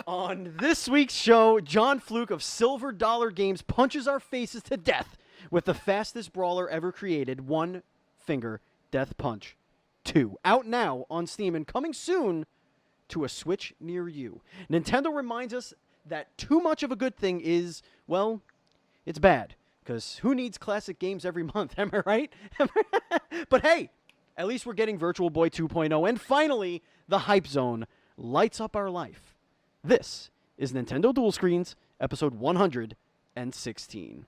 On this week's show, Jon Flook of Silver Dollar Games punches our faces to death with the fastest brawler ever created, One Finger Death Punch 2. Out now on Steam and coming soon to a Switch near you. Nintendo reminds us that too much of a good thing is, well, it's bad. Because who needs classic games every month? Am I right? But hey, at least we're getting Virtual Boy 2.0. And finally, the Hype Zone lights up our life. This is Nintendo Dual Screens, episode 116.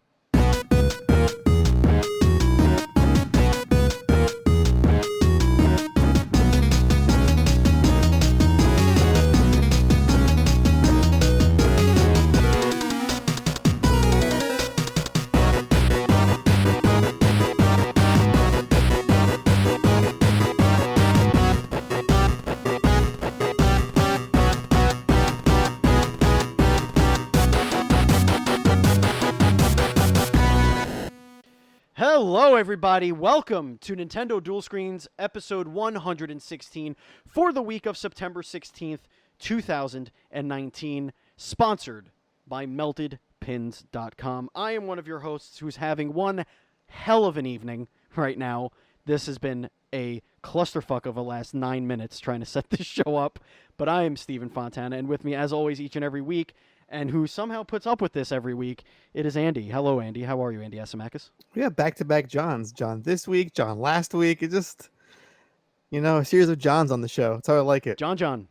Hello, everybody. Welcome to Nintendo Dual Screens, episode 116 for the week of September 16th, 2019, sponsored by MeltedPins.com. I am one of your hosts who's having one hell of an evening right now. This has been a clusterfuck of the last 9 minutes trying to set this show up, but I am Stephen Fontana, and with me, as always, each and every week, and who somehow puts up with this every week, it is Andy. Hello, Andy. How are you, Andy Asimakis? Yeah, back-to-back Johns. John this week, John last week. It just, a series of Johns on the show. That's how I like it. John.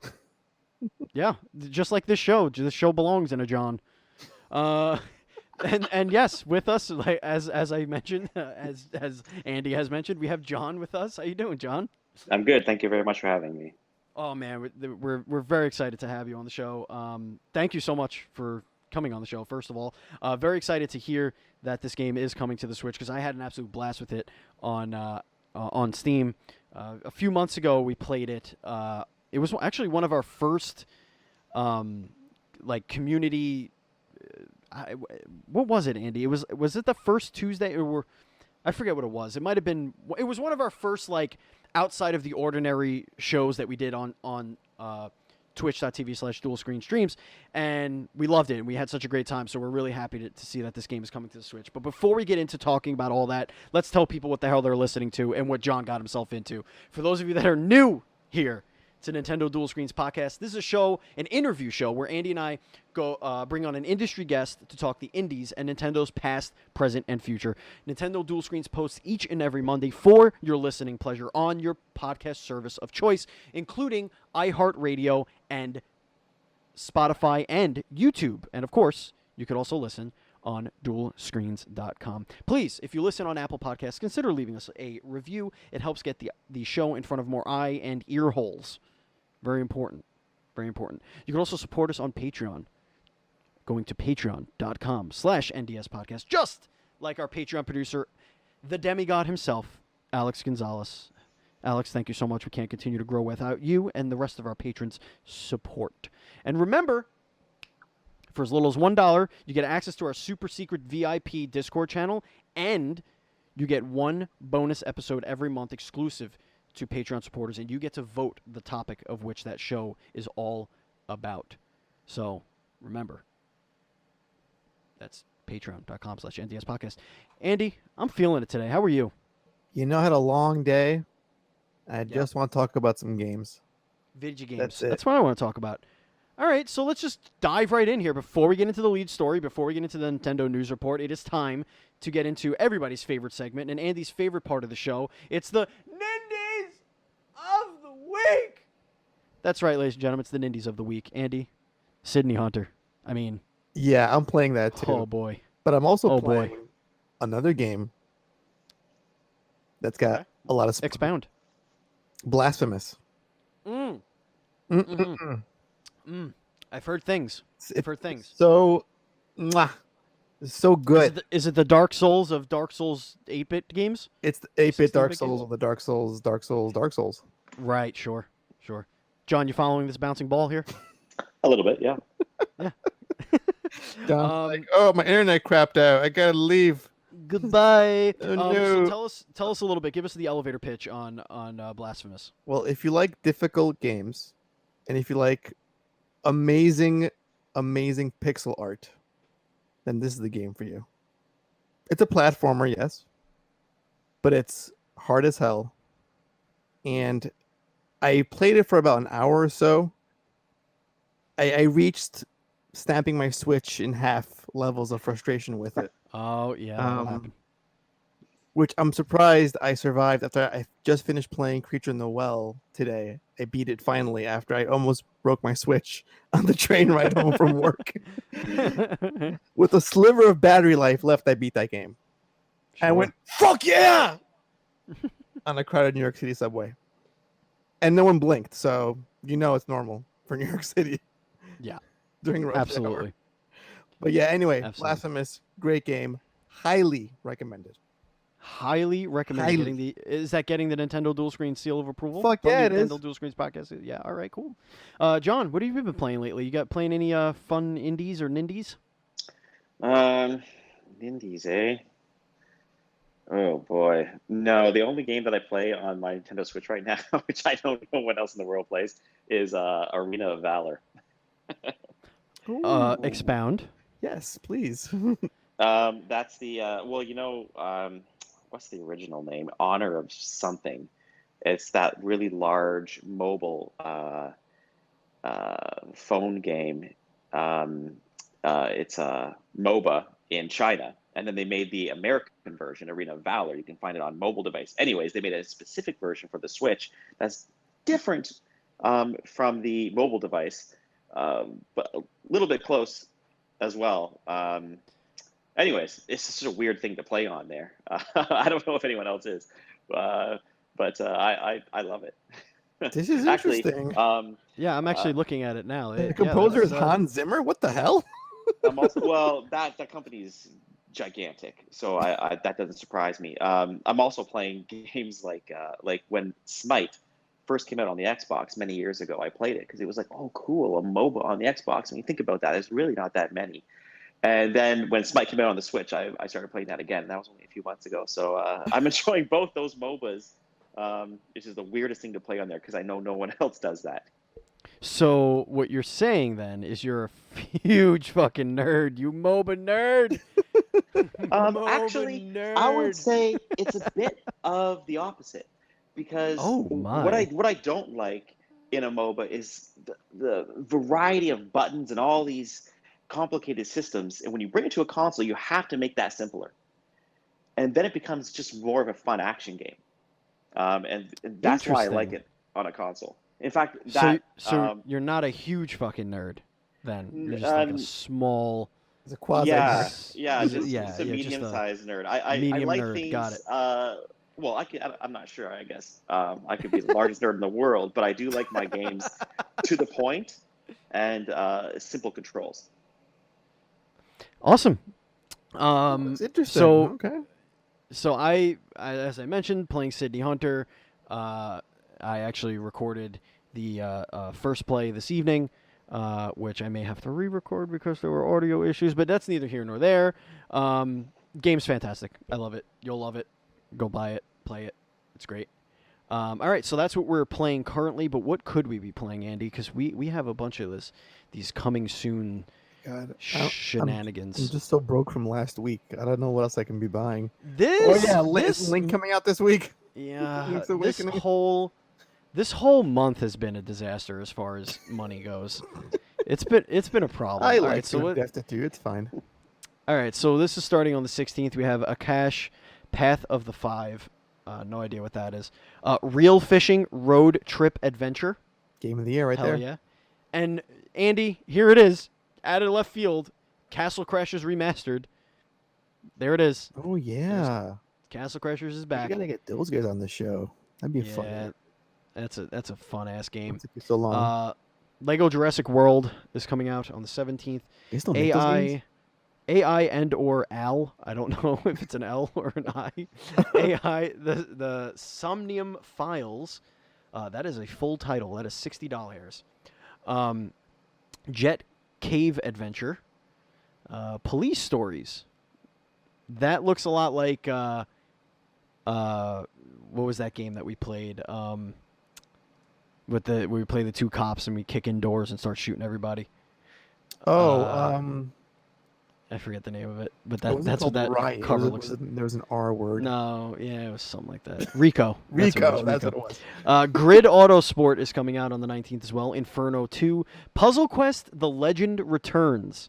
Yeah, just like this show. This show belongs in a John. And yes, with us, like as I mentioned, as Andy has mentioned, we have John with us. How you doing, John? I'm good. Thank you very much for having me. Oh man, we're very excited to have you on the show. Thank you so much for coming on the show. First of all, very excited to hear that this game is coming to the Switch because I had an absolute blast with it on Steam. A few months ago, we played it. It was actually one of our first community. What was it, Andy? Was it the first Tuesday or I forget what it was. It might have been. It was one of our first outside of the ordinary shows that we did on twitch.tv/dual screen streams, and we loved it, and we had such a great time, so we're really happy to see that this game is coming to the Switch. But before we get into talking about all that, let's tell people what the hell they're listening to and what John got himself into. For those of you that are new here to Nintendo Dual Screens Podcast, this is a show, an interview show, where Andy and I go bring on an industry guest to talk the indies and Nintendo's past, present, and future. Nintendo Dual Screens posts each and every Monday for your listening pleasure on your podcast service of choice, including iHeartRadio and Spotify and YouTube. And of course, you could also listen on dualscreens.com. Please, if you listen on Apple Podcasts, consider leaving us a review. It helps get the show in front of more eye and ear holes. Very important. Very important. You can also support us on Patreon, going to patreon.com/NDS podcast, just like our Patreon producer, the demigod himself, Alex Gonzalez. Alex, thank you so much. We can't continue to grow without you and the rest of our patrons' support. And remember, for as little as $1, you get access to our super secret VIP Discord channel, and you get one bonus episode every month exclusive to Patreon supporters, and you get to vote the topic of which that show is all about. So remember, that's patreon.com/NDS podcast. Andy, I'm feeling it today. How are you? I had a long day. I just want to talk about some games. Video games. That's what I want to talk about. All right, so let's just dive right in here. Before we get into the lead story, before we get into the Nintendo News Report, it is time to get into everybody's favorite segment and Andy's favorite part of the show. It's the Nindies of the Week. That's right, ladies and gentlemen. It's the Nindies of the Week. Andy, Sydney Hunter. Yeah, I'm playing that too. Oh, boy. But I'm also playing another game that's got a lot of... Expound. Blasphemous. I've heard things. So, so good. Is it the Dark Souls of Dark Souls 8-bit games? It's the 8-bit Dark Souls of the Dark Souls. Right, sure. John, you following this bouncing ball here? A little bit, yeah. Yeah. John's my internet crapped out. I gotta leave. Goodbye. Oh, no. So tell us a little bit. Give us the elevator pitch on Blasphemous. Well, if you like difficult games, and if you like amazing, amazing pixel art, then this is the game for you. It's a platformer, yes, but it's hard as hell. And I played it for about an hour or so. I reached snapping my Switch in half levels of frustration with it. Oh yeah, that'll happen. Which I'm surprised I survived after I just finished playing Creature in the Well today. I beat it finally after I almost broke my Switch on the train ride home from work. With a sliver of battery life left, I beat that game. I went, fuck yeah! On a crowded New York City subway. And no one blinked, so it's normal for New York City. Yeah. During rush Absolutely. hour. But yeah, anyway, Absolutely. Blasphemous, great game. Highly recommended. Highly recommend is that getting the Nintendo Dual Screen seal of approval? Fuck from yeah, the it Nintendo is. Dual Screens podcast. Yeah, all right, cool. John, what have you been playing lately? You got playing any fun indies or nindies? Indies, eh? Oh boy, no. The only game that I play on my Nintendo Switch right now, which I don't know what else in the world plays, is Arena of Valor. Expound. Yes, please. That's the what's the original name? Honor of something. It's that really large mobile phone game. It's a MOBA in China, and then they made the American version, Arena of Valor. You can find it on mobile device. Anyways, they made a specific version for the Switch that's different from the mobile device, but a little bit close as well. Anyways, it's just a weird thing to play on there. I don't know if anyone else is, but I love it. This is Actually, interesting. Yeah, I'm actually looking at it now. The composer is Hans Zimmer? What the hell? I'm also that company's gigantic, so I that doesn't surprise me. I'm also playing games like when Smite first came out on the Xbox many years ago. I played it because it was like, oh cool, a MOBA on the Xbox. When you think about that, there's really not that many. And then when Smite came out on the Switch, I started playing that again. That was only a few months ago. So I'm enjoying both those MOBAs. Which is the weirdest thing to play on there because I know no one else does that. So what you're saying then is you're a huge fucking nerd. You MOBA nerd. MOBA Actually, nerd. I would say it's a bit of the opposite because what I don't like in a MOBA is the variety of buttons and all these complicated systems. And when you bring it to a console, you have to make that simpler. And then it becomes just more of a fun action game. And that's why I like it on a console. In fact, so you're not a huge fucking nerd, then. You're just like a small. It's a quasi nerd. Yeah, Just just a medium-sized nerd. I like nerd. things. Got it. Well, I'm not sure. I guess I could be the largest nerd in the world, but I do like my games to the point and simple controls. Awesome. It's interesting. So okay. So I, as I mentioned, playing Sydney Hunter. I actually recorded the first play this evening, which I may have to re-record because there were audio issues, but that's neither here nor there. Game's fantastic. I love it. You'll love it. Go buy it. Play it. It's great. All right, so that's what we're playing currently, but what could we be playing, Andy? Because we have a bunch of these coming soon God, shenanigans. I'm just so broke from last week. I don't know what else I can be buying. This Link coming out this week. Yeah, this whole month has been a disaster as far as money goes. It's been a problem. I All like right, so Destiny. It's fine. All right, so this is starting on the 16th. We have Akash, Path of the Five. No idea what that is. Real Fishing Road Trip Adventure. Game of the year right there. Hell yeah. And Andy, here it is. Out of left field, Castle Crashers Remastered. There it is. Oh yeah. Castle Crashers is back. We gotta get those guys on the show. That'd be fun. Yeah, that's a fun ass game. It took you so long. Lego Jurassic World is coming out on the 17th. They still make those games? AI and or Al. I don't know if it's an L or an I. AI, the Somnium Files. That is a full title. That is $60. Jet Cave Adventure. Police Stories. That looks a lot like what was that game that we played? with the where we play the two cops and we kick indoors and start shooting everybody. Oh, I forget the name of it, but what was it that's what called? that Riot. cover Was looks. it, there was an R word. No, yeah, it was something like that. Rico. Rico. That's Rico. what it was. Grid Autosport is coming out on the 19th as well. Inferno 2. Puzzle Quest: The Legend Returns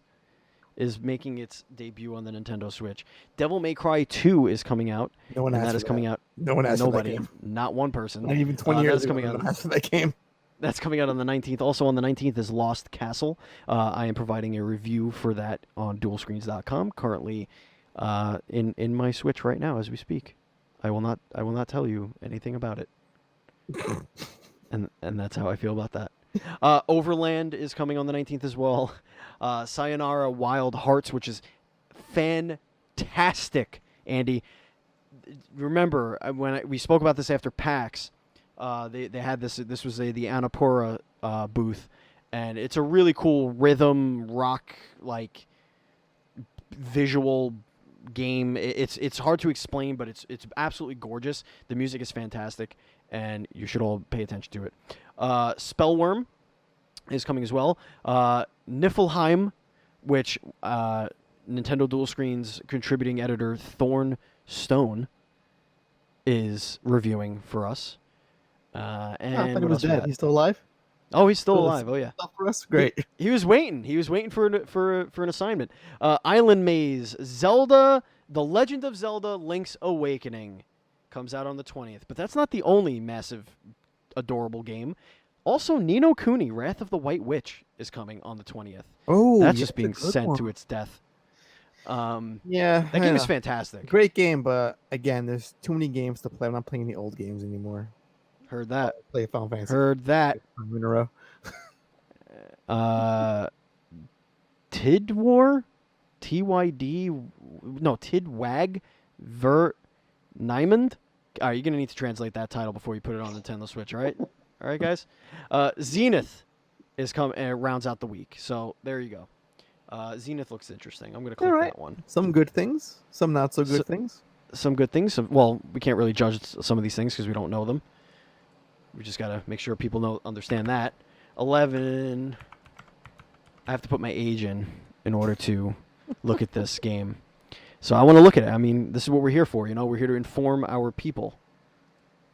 is making its debut on the Nintendo Switch. Devil May Cry 2 is coming out. No one and asked that is for coming out. No one asked for that Nobody. game. Not one person. Not even 20 years That's ago. coming No out. one asked for that game. That's coming out on the 19th. Also on the 19th is Lost Castle. I am providing a review for that on dualscreens.com. Currently in my Switch right now as we speak. I will not tell you anything about it. and that's how I feel about that. Overland is coming on the 19th as well. Sayonara Wild Hearts, which is fantastic, Andy. Remember when we spoke about this after PAX? They had this. This was the Annapurna booth, and it's a really cool rhythm rock like visual game. It's hard to explain, but it's absolutely gorgeous. The music is fantastic, and you should all pay attention to it. Spellworm is coming as well. Niflheim, which Nintendo Dual Screens contributing editor Thorn Stone is reviewing for us. I And thought he what was else we dead. got? He's still alive? Oh, he's still Oh, alive. Oh yeah. Stuff for us? Great. He was waiting. He was waiting for an assignment. Island Maze, Zelda, The Legend of Zelda: Link's Awakening comes out on the 20th. But that's not the only massive, adorable game. Also, Ni no Kuni: Wrath of the White Witch is coming on the 20th. Oh, That's yeah, just being a good sent one. to its death. Yeah, That game is fantastic. Great game, but again, there's too many games to play. I'm not playing the old games anymore. Heard that. Play Final Fantasy Heard that. in a row. Tid War? TYD? No, Tidwag? Ver Nymond? All right, you're going to need to translate that title before you put it on the Nintendo Switch, all right? All right, guys? Zenith is rounds out the week. So there you go. Zenith looks interesting. I'm going to click All right. that one. Some good things, some not so good things. Some good things. Well, we can't really judge some of these things because we don't know them. We just got to make sure people understand that. 11. I have to put my age in order to look at this game. So I want to look at it. I mean, this is what we're here for. We're here to inform our people.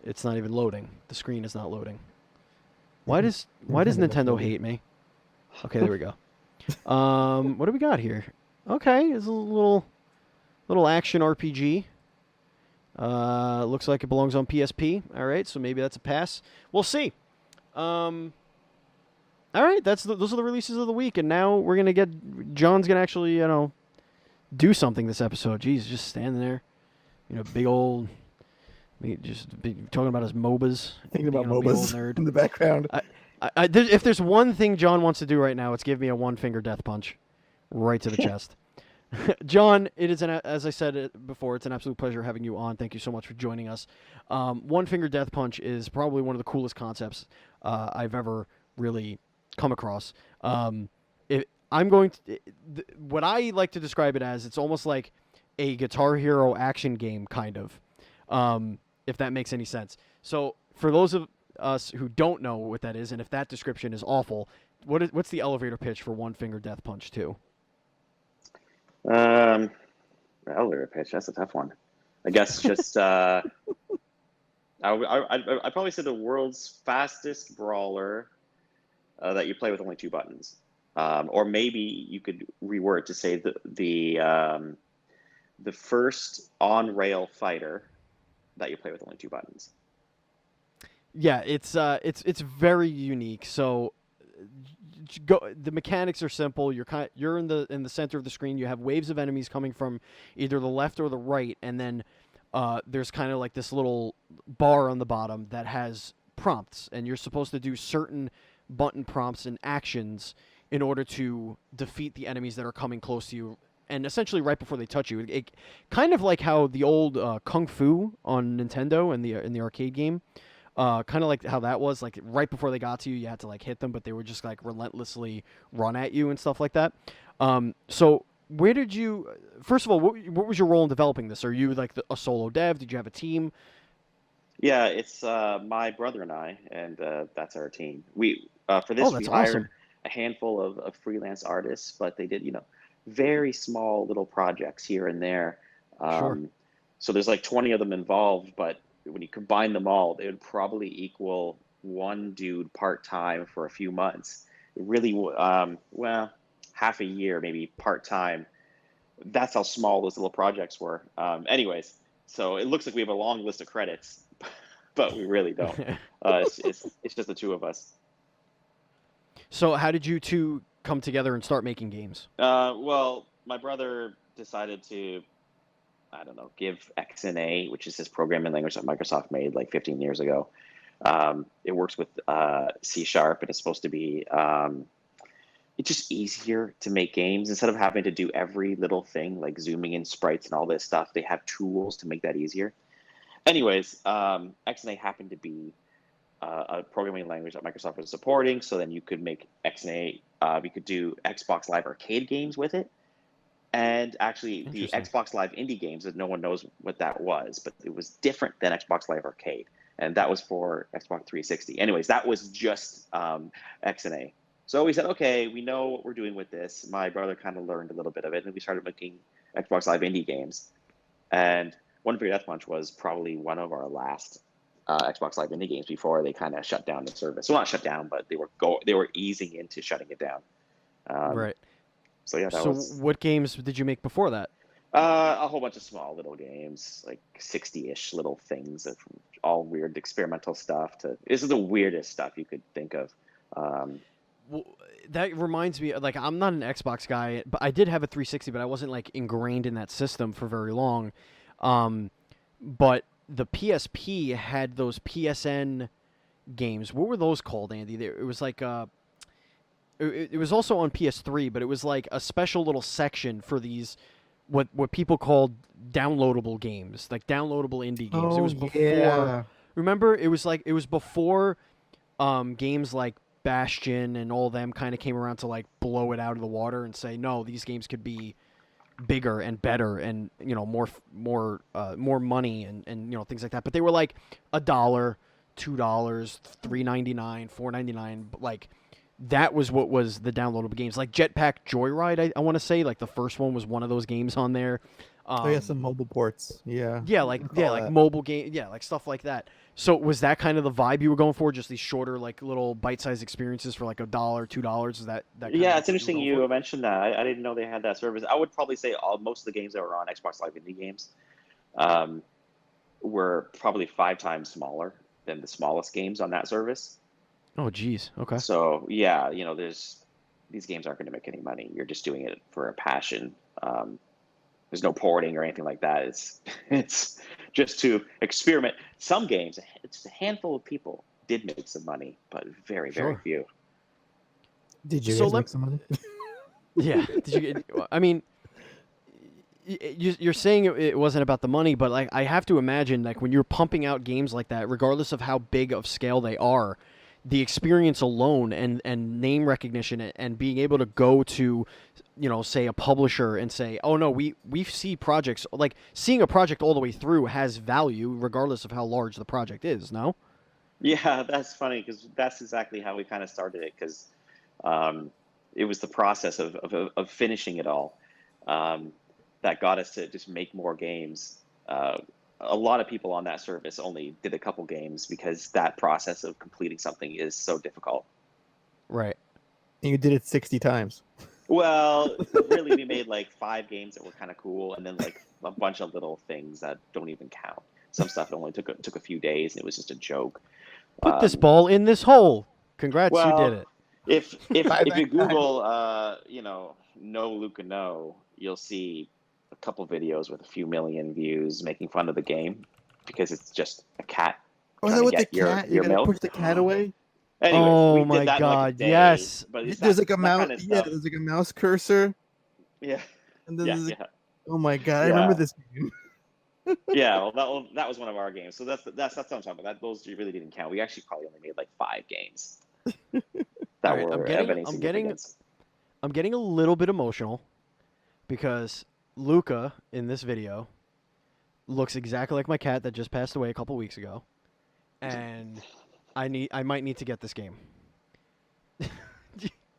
It's not even loading. The screen is not loading. Why does Nintendo hate me? Okay, there we go. What do we got here? Okay, it's a little action RPG. Looks like it belongs on PSP. All right, so maybe that's a pass. We'll see. All right, those are the releases of the week, and now we're gonna get John's gonna actually do something this episode. Jeez, just standing there, big old, talking about his MOBAs. Thinking about being a big old MOBAs nerd. in the background. If there's one thing John wants to do right now, it's give me a one-finger death punch, right to the chest. John, it is as I said before, it's an absolute pleasure having you on. Thank you so much for joining us. One-finger death punch is probably one of the coolest concepts I've ever really come across. What I like to describe it as, it's almost like a Guitar Hero action game, kind of, if that makes any sense. So for those of us who don't know what that is, and if that description is awful, what's the elevator pitch for One-Finger Death Punch 2? The elevator pitch, that's a tough one. I guess just I'd probably say the world's fastest brawler that you play with only 2 buttons. Or maybe you could reword to say the first on-rail fighter that you play with only 2 buttons. Yeah, it's very unique. So the mechanics are simple. You're in the center of the screen. You have waves of enemies coming from either the left or the right, and then there's kind of like this little bar on the bottom that has prompts, and you're supposed to do certain button prompts and actions in order to defeat the enemies that are coming close to you, and essentially right before they touch you. It kind of like how the old Kung Fu on Nintendo in the arcade game. Kind of like how that was, like right before they got to you, you had to like hit them, but they would just like relentlessly run at you and stuff like that. So where did you? First of all, what was your role in developing this? Are you like a solo dev? Did you have a team? Yeah, it's my brother and I, and that's our team. We for Oh, this we that's hired awesome. a handful of freelance artists, but they did very small little projects here and there. Sure. Um, so there's like 20 of them involved, but when you combine them all, they would probably equal one dude part time for a few months. It really, well, half a year maybe part time. That's how small those little projects were. Anyways, so it looks like we have a long list of credits, but we really don't. It's just the two of us. So how did you two come together and start making games? Well, my brother decided to, I don't know, give XNA, which is this programming language that Microsoft made like 15 years ago. It works with C sharp, and it's supposed to be it's just easier to make games instead of having to do every little thing like zooming in sprites and all this stuff. They have tools to make that easier. Anyways, XNA happened to be a programming language that Microsoft was supporting. So then you could make XNA, you could do Xbox Live Arcade games with it. And actually, the Interesting. Xbox Live indie games, that no one knows what that was, but it was different than Xbox Live Arcade. And that was for Xbox 360. Anyways, that was just XNA. So we said, okay, we know what we're doing with this. My brother kind of learned a little bit of it, and we started making Xbox Live indie games. And One for Your Death Punch was probably one of our last Xbox Live indie games before they kind of shut down the service. Well, not shut down, but they were easing into shutting it down. Um, Right. so yeah, that So was what games did you make before that? a whole bunch of small little games, like 60-ish little things of all weird experimental stuff. This is the weirdest stuff you could think of. Um, Well, that reminds me, like, I'm not an Xbox guy, but I did have a 360, but I wasn't like ingrained in that system for very long. But the PSP had those PSN games. What were those called, Andy? It was like it was also on PS3, but it was like a special little section for these what people called downloadable games, like downloadable indie games. It Oh was before. yeah. Remember, it was before games like Bastion and all them kind of came around to like blow it out of the water and say no, these games could be bigger and better and more money and things like that. But they were like $1, $2, $3.99, $4.99. Like that was what was the downloadable games. Like Jetpack Joyride, I want to say like the first one was one of those games on there. Oh yeah, some mobile ports. Yeah. Yeah, I like recall that. mobile game, yeah, like stuff like that. So was that kind of the vibe you were going for? Just these shorter, like little bite-sized experiences for like $1, $2? Is that kind of yeah, what it's you were interesting going for? you mentioned that. I didn't know they had that service. I would probably say most of the games that were on Xbox Live indie games um, were probably 5 times smaller than the smallest games on that service. Oh, geez. Okay. So yeah, these games aren't going to make any money. You're just doing it for a passion. There's no porting or anything like that. It's just to experiment. Some games, it's a handful of people did make some money, but very, very Sure. few. Did you So guys let make some money? yeah. Did you get? I mean, you're saying it wasn't about the money, but like I have to imagine like when you're pumping out games like that, regardless of how big of scale they are, the experience alone and name recognition and being able to go to say a publisher and say, oh no, we see projects, like seeing a project all the way through has value regardless of how large the project is. No. Yeah, that's funny because that's exactly how we kind of started it because um, it was the process of finishing it all that got us to just make more games. A lot of people on that service only did a couple games because that process of completing something is so difficult. Right. And you did it 60 times. Well, really, we made like 5 games that were kind of cool, and then like a bunch of little things that don't even count. Some stuff only took a few days, and it was just a joke. Put this Um, ball in this hole. Congrats, you did well, it. if you Back time. Google, no Luca no, you'll see a couple videos with a few million views making fun of the game because it's just a cat Oh, is trying that to with the get cat? You your gotta milk. push the cat away? Anyways, we Oh did my that in like a God! day, Yes. but it's There's that like a that mouse. kind of Yeah, stuff. there's like a mouse cursor, Yeah, and then yeah, there's like, yeah, oh my god, I remember yeah. this game. Yeah, well, that was one of our games. So that's what I'm talking about. Those really didn't count. We actually probably only made like 5 games All that right. were of any significance. I'm getting a little bit emotional because Luca in this video looks exactly like my cat that just passed away a couple weeks ago. and I might need to get this game.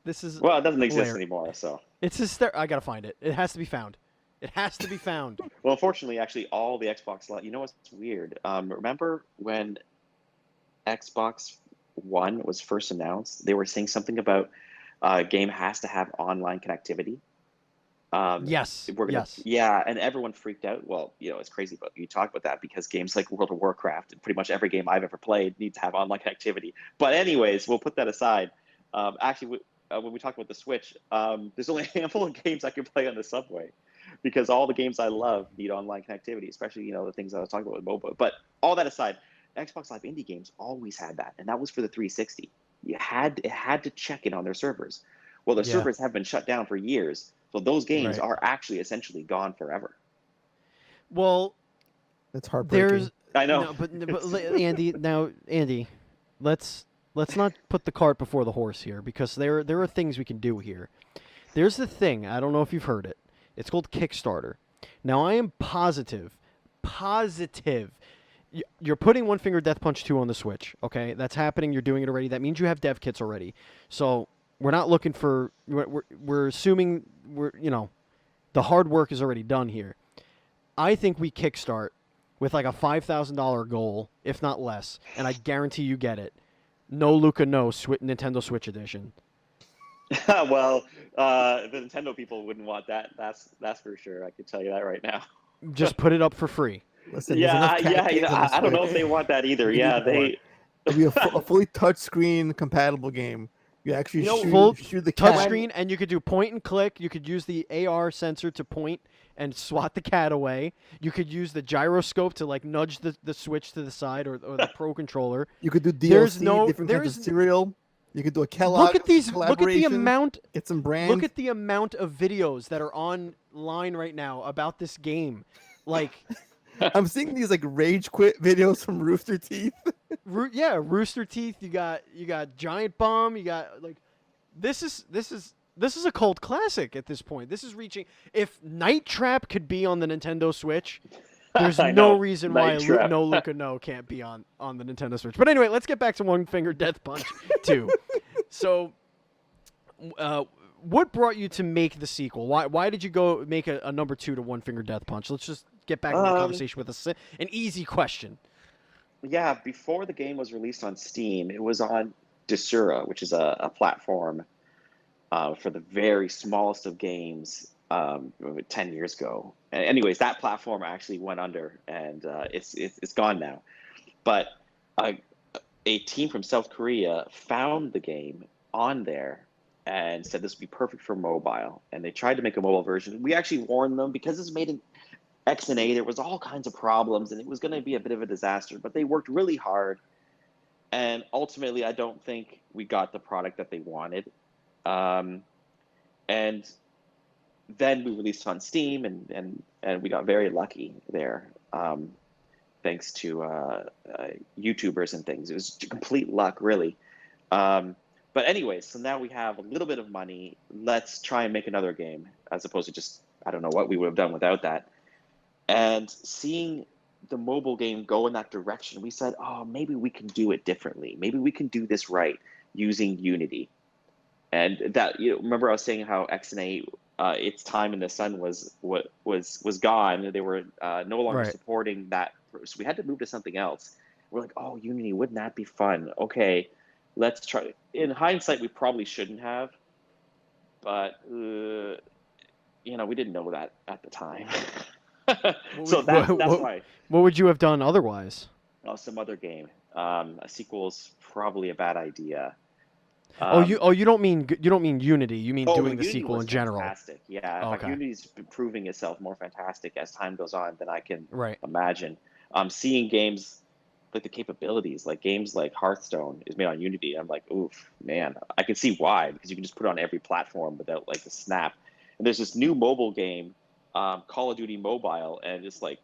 This is Well, it doesn't exist hilarious. anymore, so. It's I gotta find it. It has to be found. It has to be found. Well, unfortunately, actually, all the Xbox. You know what's weird? Remember when Xbox One was first announced? They were saying something about a game has to have online connectivity. Yes. We're gonna, Yes. yeah, and everyone freaked out. Well, it's crazy, but you talk about that because games like World of Warcraft and pretty much every game I've ever played need to have online connectivity. But anyways, we'll put that aside. Actually, when we talk about the Switch, there's only a handful of games I can play on the subway because all the games I love need online connectivity, especially the things I was talking about with mobile. But all that aside, Xbox Live indie games always had that, and that was for the 360. It had to check it on their servers. Well, their Yeah. servers have been shut down for years, so those games Right. are actually essentially gone forever. Well, That's heartbreaking. I know. No, but Andy, let's not put the cart before the horse here because there are things we can do here. There's the thing, I don't know if you've heard it. It's called Kickstarter. Now I am positive you're putting One Finger Death Punch 2 on the Switch, okay? That's happening, you're doing it already. That means you have dev kits already. So, we're not looking for we're assuming the hard work is already done here. I think we kickstart with like a $5,000 goal, if not less, and I guarantee you get it. No Luca, no Nintendo Switch edition. Well, the Nintendo people wouldn't want that. That's for sure. I can tell you that right now. Just put it up for free. Listen, there's enough cat games on the I don't know if Switch. they want that either. We Yeah, need more. It'll be a fully touchscreen compatible game. You actually shoot the cat. Touchscreen, and you could do point and click. You could use the AR sensor to point and swat the cat away. You could use the gyroscope to like nudge the Switch to the side or the Pro controller. You could do There's DLC, different kinds of cereal. You could do a Kellogg Look at the collaboration. amount. Get some brand. Look at the amount of videos that are online right now about this game. Like, I'm seeing these like rage quit videos from Rooster Teeth. Rooster Teeth. You got Giant Bomb. You got like, this is a cult classic at this point. This is reaching. If Night Trap could be on the Nintendo Switch, there's no reason why No Luca No can't be on the Nintendo Switch. But anyway, let's get back to One Finger Death Punch 2. So, what brought you to make the sequel? Why did you go make a number 2 to One Finger Death Punch? Let's just get back to the conversation with an easy question. Yeah, before the game was released on Steam, it was on Desura, which is a platform for the very smallest of games 10 years ago. Anyways, that platform actually went under, and it's gone now. But a team from South Korea found the game on there and said this would be perfect for mobile. And they tried to make a mobile version. We actually warned them because this was made in XNA. There was all kinds of problems, and it was going to be a bit of a disaster. But they worked really hard, and ultimately, I don't think we got the product that they wanted. And then we released on Steam, and we got very lucky there, thanks to YouTubers and things. It was complete luck, really. But anyways, so now we have a little bit of money. Let's try and make another game, as opposed to just, I don't know what we would have done without that. And seeing the mobile game go in that direction, we said, oh, maybe we can do it differently. Maybe we can do this right using Unity. And that, remember I was saying how XNA, its time in the sun was gone. They were no longer supporting that. So we had to move to something else. We're like, oh, Unity, wouldn't that be fun? Okay, let's try. In hindsight, we probably shouldn't have, but we didn't know that at the time. So that's why. What would you have done otherwise? Some other game. A sequel's probably a bad idea. You don't mean Unity. You mean doing the Unity sequel was in general. Fantastic. Yeah, in fact, Unity's proving itself more fantastic as time goes on than I can imagine. Seeing games like the capabilities, like games like Hearthstone is made on Unity. I'm like, oof, man. I can see why, because you can just put it on every platform without like the snap. And there's this new mobile game, Call of Duty Mobile, and it's like,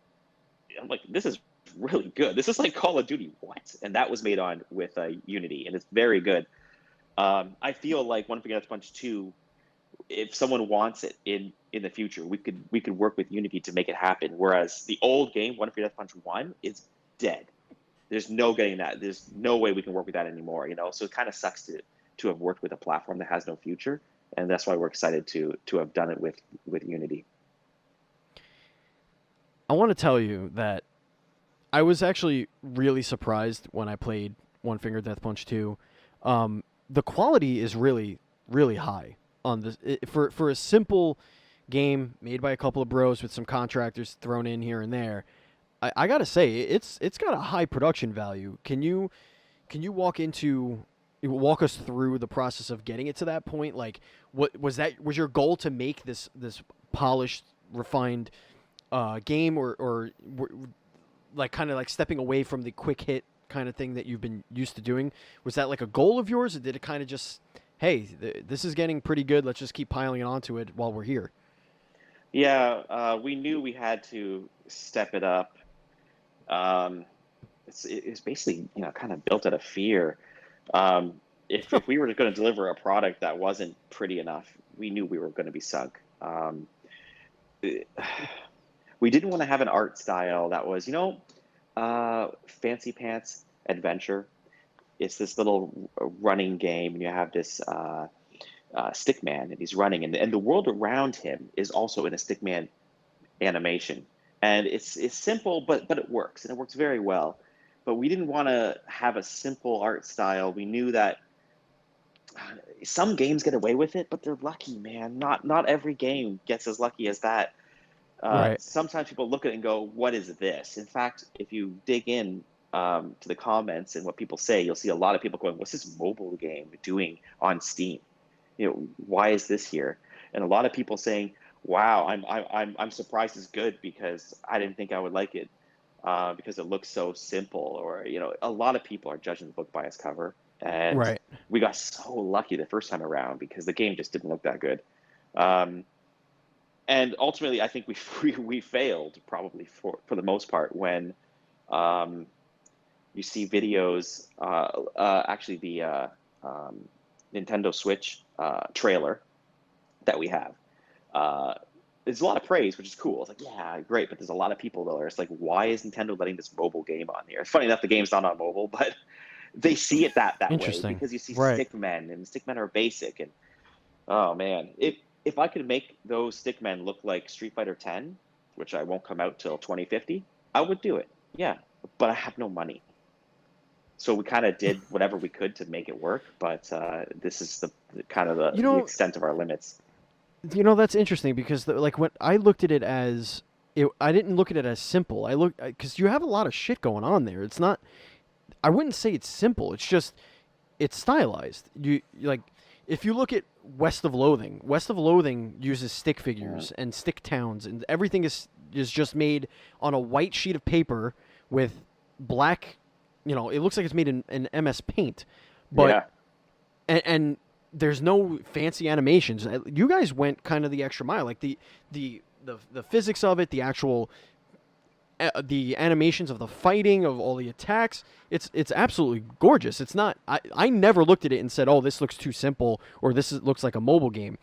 I'm like, this is really good. This is like Call of Duty, what? And that was made on with Unity, and it's very good. I feel like One Finger Death Punch 2, if someone wants it in the future, we could work with Unity to make it happen. Whereas the old game, One Finger Death Punch 1, is dead. there's no getting that. There's no way we can work with that anymore. So it kind of sucks to have worked with a platform that has no future, and that's why we're excited to have done it with Unity. I want to tell you that I was actually really surprised when I played One Finger Death Punch 2. The quality is really, really high on this for a simple game made by a couple of bros with some contractors thrown in here and there. I gotta say it's got a high production value. Can you walk us through the process of getting it to that point? Like, what was your goal to make this polished, refined game, or like kind of like stepping away from the quick hit kind of thing that you've been used to doing? Was that like a goal of yours, or did it kind of just, hey, this is getting pretty good, let's just keep piling it onto it while we're here? Yeah, we knew we had to step it up. It's basically, kind of built out of fear. If we were going to deliver a product that wasn't pretty enough, we knew we were going to be sunk. We didn't want to have an art style that was, fancy pants adventure. It's this little running game, and you have this stickman, and he's running, and the world around him is also in a stickman animation. And it's simple, but it works, and it works very well. But we didn't want to have a simple art style. We knew that some games get away with it, but they're lucky, man. Not every game gets as lucky as that. Right. Sometimes people look at it and go, what is this? In fact, if you dig in to the comments and what people say, you'll see a lot of people going, what's this mobile game doing on Steam? Why is this here? And a lot of people saying, wow, I'm surprised it's good, because I didn't think I would like it because it looks so simple. Or, a lot of people are judging the book by its cover. And Right. we got so lucky the first time around because the game just didn't look that good. And ultimately, I think we failed probably for the most part when you see videos, actually the Nintendo Switch trailer that we have. There's a lot of praise, which is cool. It's like, yeah, great, but there's a lot of people though. It's like, why is Nintendo letting this mobile game on here? Funny enough, the game's not on mobile, but they see it that way Interesting. because you see Right. stickmen, and stickmen are basic. And oh man, if I could make those stickmen look like Street Fighter X, which I won't come out till 2050, I would do it. Yeah, but I have no money. So we kind of did whatever we could to make it work, but this is the kind of the extent of our limits. That's interesting because like when I looked at it as I didn't look at it as simple. I look because you have a lot of shit going on there. It's not. I wouldn't say it's simple. It's just it's stylized. You like if you look at West of Loathing uses stick figures and stick towns, and everything is just made on a white sheet of paper with black. It looks like it's made in MS Paint, but and there's no fancy animations. You guys went kind of the extra mile, like the physics of it, the actual the animations of the fighting, of all the attacks. It's absolutely gorgeous. It's not. I never looked at it and said, "Oh, this looks too simple," or looks like a mobile game."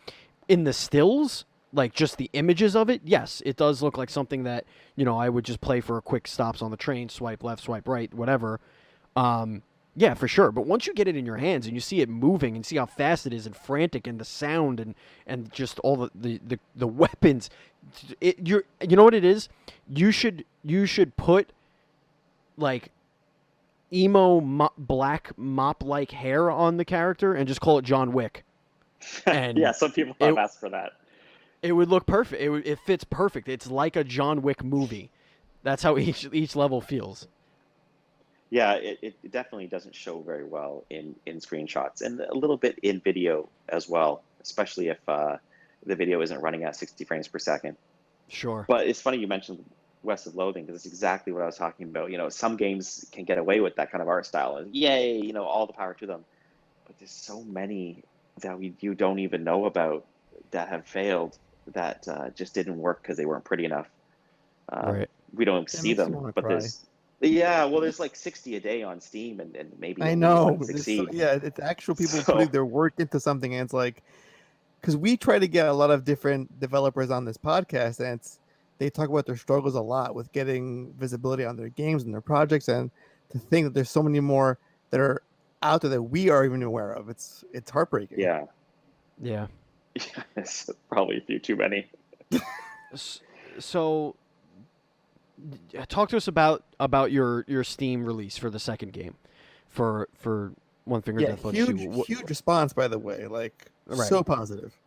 In the stills, like just the images of it, yes, it does look like something that I would just play for a quick stops on the train, swipe left, swipe right, whatever. Yeah, for sure. But once you get it in your hands and you see it moving and see how fast it is and frantic, and the sound and just all the weapons, you know what it is? You should put like emo black mop like hair on the character and just call it John Wick. And yeah, some people have asked for that. It would look perfect. It fits perfect. It's like a John Wick movie. That's how each level feels. Yeah, it definitely doesn't show very well in screenshots, and a little bit in video as well, especially if the video isn't running at 60 frames per second. Sure. But it's funny you mentioned West of Loathing, because it's exactly what I was talking about. Some games can get away with that kind of art style, and yay, all the power to them. But there's so many that you don't even know about that have failed, that just didn't work because they weren't pretty enough. Right. We don't see them, but there's. Yeah, well, there's like 60 a day on Steam, and maybe I know. succeed. It's actual people putting their work into something, and it's like, because we try to get a lot of different developers on this podcast, and they talk about their struggles a lot with getting visibility on their games and their projects, and to think that there's so many more that are out there that we are even aware of. It's heartbreaking. Yeah. Yeah. It's probably a few too many. So, talk to us about your Steam release for the second game, for One Finger Yeah, Death Punch 2. huge response, by the way. Like, Right. so positive.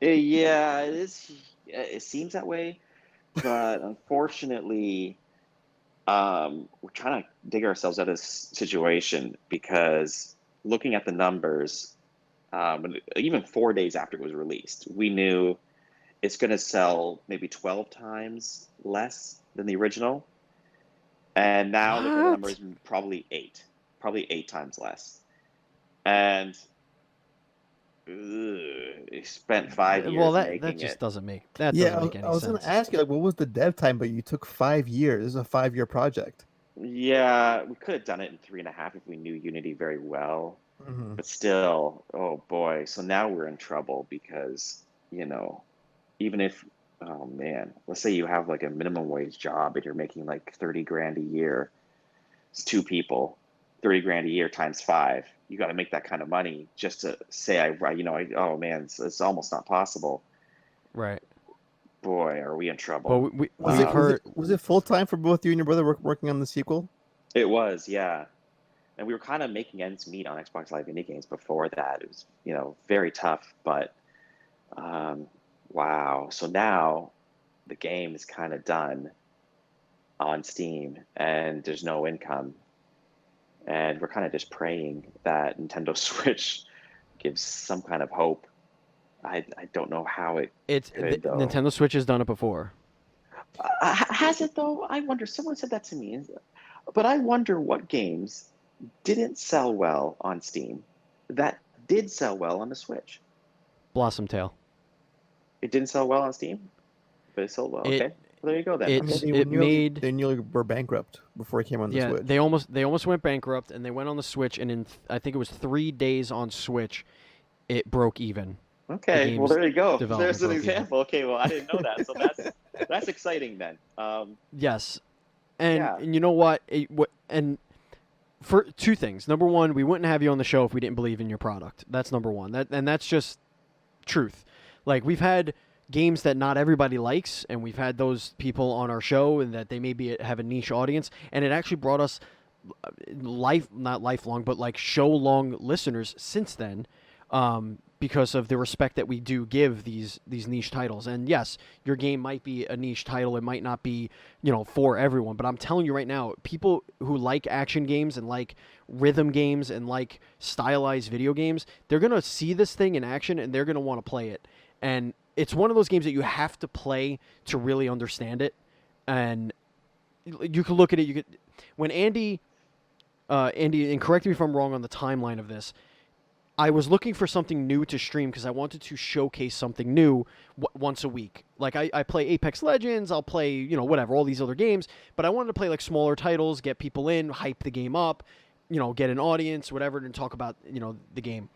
Yeah, it is. It seems that way, but unfortunately, we're trying to dig ourselves out of this situation because looking at the numbers, even 4 days after it was released, we knew it's going to sell maybe 12 times less than the original. And now looking at the What? numbers, probably 8 times less. And he spent 5 years Well, that making just it. doesn't make that Yeah, doesn't make any I was sense. gonna ask you, like, what was the dev time? But you took 5 years. This is a 5-year project. Yeah, we could have done it in 3.5 if we knew Unity very well. Mm-hmm. But still, oh boy. So now we're in trouble because, even if, oh man, let's say you have like a minimum wage job and you're making like 30 grand a year. It's 2 people, 30 grand a year times 5. You got to make that kind of money just to say, oh man, it's almost not possible. Right. Boy, are we in trouble. Well, we've heard. Was it full time for both you and your brother working on the sequel? It was, yeah. And we were kind of making ends meet on Xbox Live Indie Games before that. It was, very tough, but wow. So now the game is kind of done on Steam and there's no income. And we're kind of just praying that Nintendo Switch gives some kind of hope. I don't know how it could, though. Nintendo Switch has done it before. Has it, though? I wonder. Someone said that to me. But I wonder what games didn't sell well on Steam that did sell well on the Switch. Blossom Tail. It didn't sell well on Steam, but it sold well. Okay, well, there you go then. They nearly were bankrupt before it came on the Switch. they almost went bankrupt, and they went on the Switch, and in I think it was 3 days on Switch, it broke even. Okay, well there you go. There's an broke example. Okay, well I didn't know that, so that's exciting then. Yes, and you know what? And for 2 things. Number one, we wouldn't have you on the show if we didn't believe in your product. That's number one. That's just truth. Like, we've had games that not everybody likes, and we've had those people on our show, and that they maybe have a niche audience, and it actually brought us not lifelong, but like show-long listeners since then, because of the respect that we do give these niche titles. And yes, your game might be a niche title. It might not be, for everyone. But I'm telling you right now, people who like action games and like rhythm games and like stylized video games, they're going to see this thing in action and they're going to want to play it. And it's one of those games that you have to play to really understand it. And you can look at it. When Andy, and correct me if I'm wrong on the timeline of this, I was looking for something new to stream because I wanted to showcase something new once a week. Like, I play Apex Legends, I'll play, whatever, all these other games, but I wanted to play like smaller titles, get people in, hype the game up, get an audience, whatever, and talk about, the game.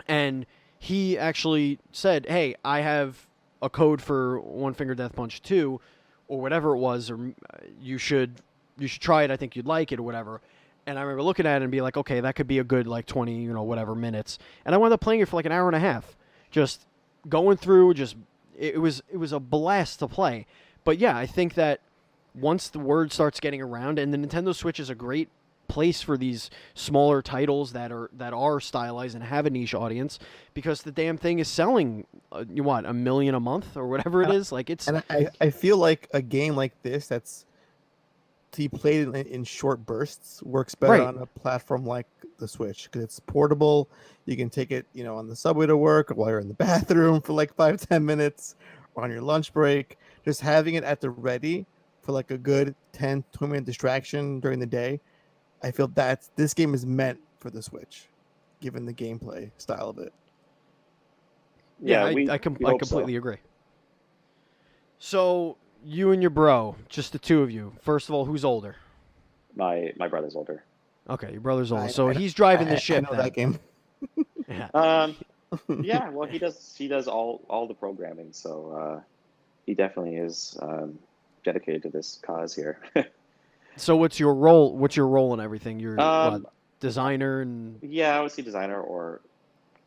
And he actually said, hey, I have a code for One Finger Death Punch 2, or whatever it was, or you should try it, I think you'd like it, or whatever. And I remember looking at it and being like, okay, that could be a good, 20, whatever minutes. And I wound up playing it for like an hour and a half. Just going through, it was a blast to play. But yeah, I think that once the word starts getting around, and the Nintendo Switch is a great place for these smaller titles that are stylized and have a niche audience, because the damn thing is selling, $1 million a month or whatever it is. Like, it's... And I feel like a game like this that's to be played in short bursts works better on a platform like the Switch, because it's portable. You can take it, on the subway to work, or while you're in the bathroom for like 5-10 minutes, or on your lunch break. Just having it at the ready for like a good 10-20 minute distraction during the day. I feel that this game is meant for the Switch, given the gameplay style of it. Yeah, I completely agree. So, you and your bro, just the two of you. First of all, who's older? My brother's older. Okay, your brother's older. So he's driving the ship. I know that game. Yeah. Yeah. Well, he does all the programming, so he definitely is dedicated to this cause here. So what's your role? What's your role in everything? You're what, Um, designer and yeah, I would say designer or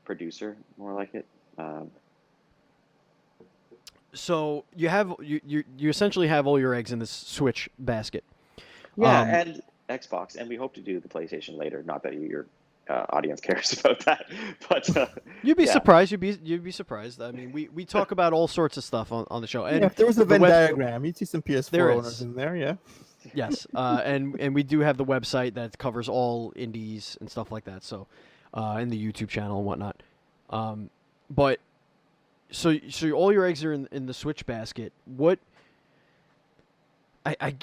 producer, more like it. Um, so you essentially have all your eggs in this Switch basket. yeah, Um, and Xbox, and we hope to do the PlayStation later. Not that your audience cares about that, but you'd be yeah. surprised. You'd be surprised. I mean, we talk about all sorts of stuff on the show, Yeah, and if there was a the Venn web diagram, you'd see some there PS4 owners is. in there. Yeah. Yes, and we do have the website that covers all indies and stuff like that. So, and the YouTube channel and whatnot. Um, but so all your eggs are in the Switch basket. What I, I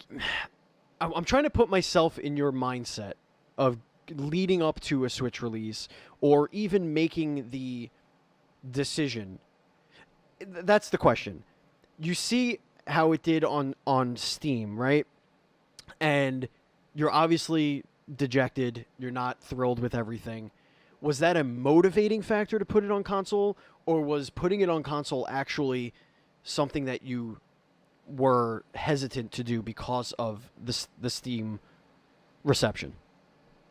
I'm trying to put myself in your mindset of leading up to a Switch release or even making the decision. That's the question. You see how it did on Steam, right? And you're obviously dejected. You're not thrilled with everything. Was that a motivating factor to put it on console, or was putting it on console actually something that you were hesitant to do because of the Steam reception?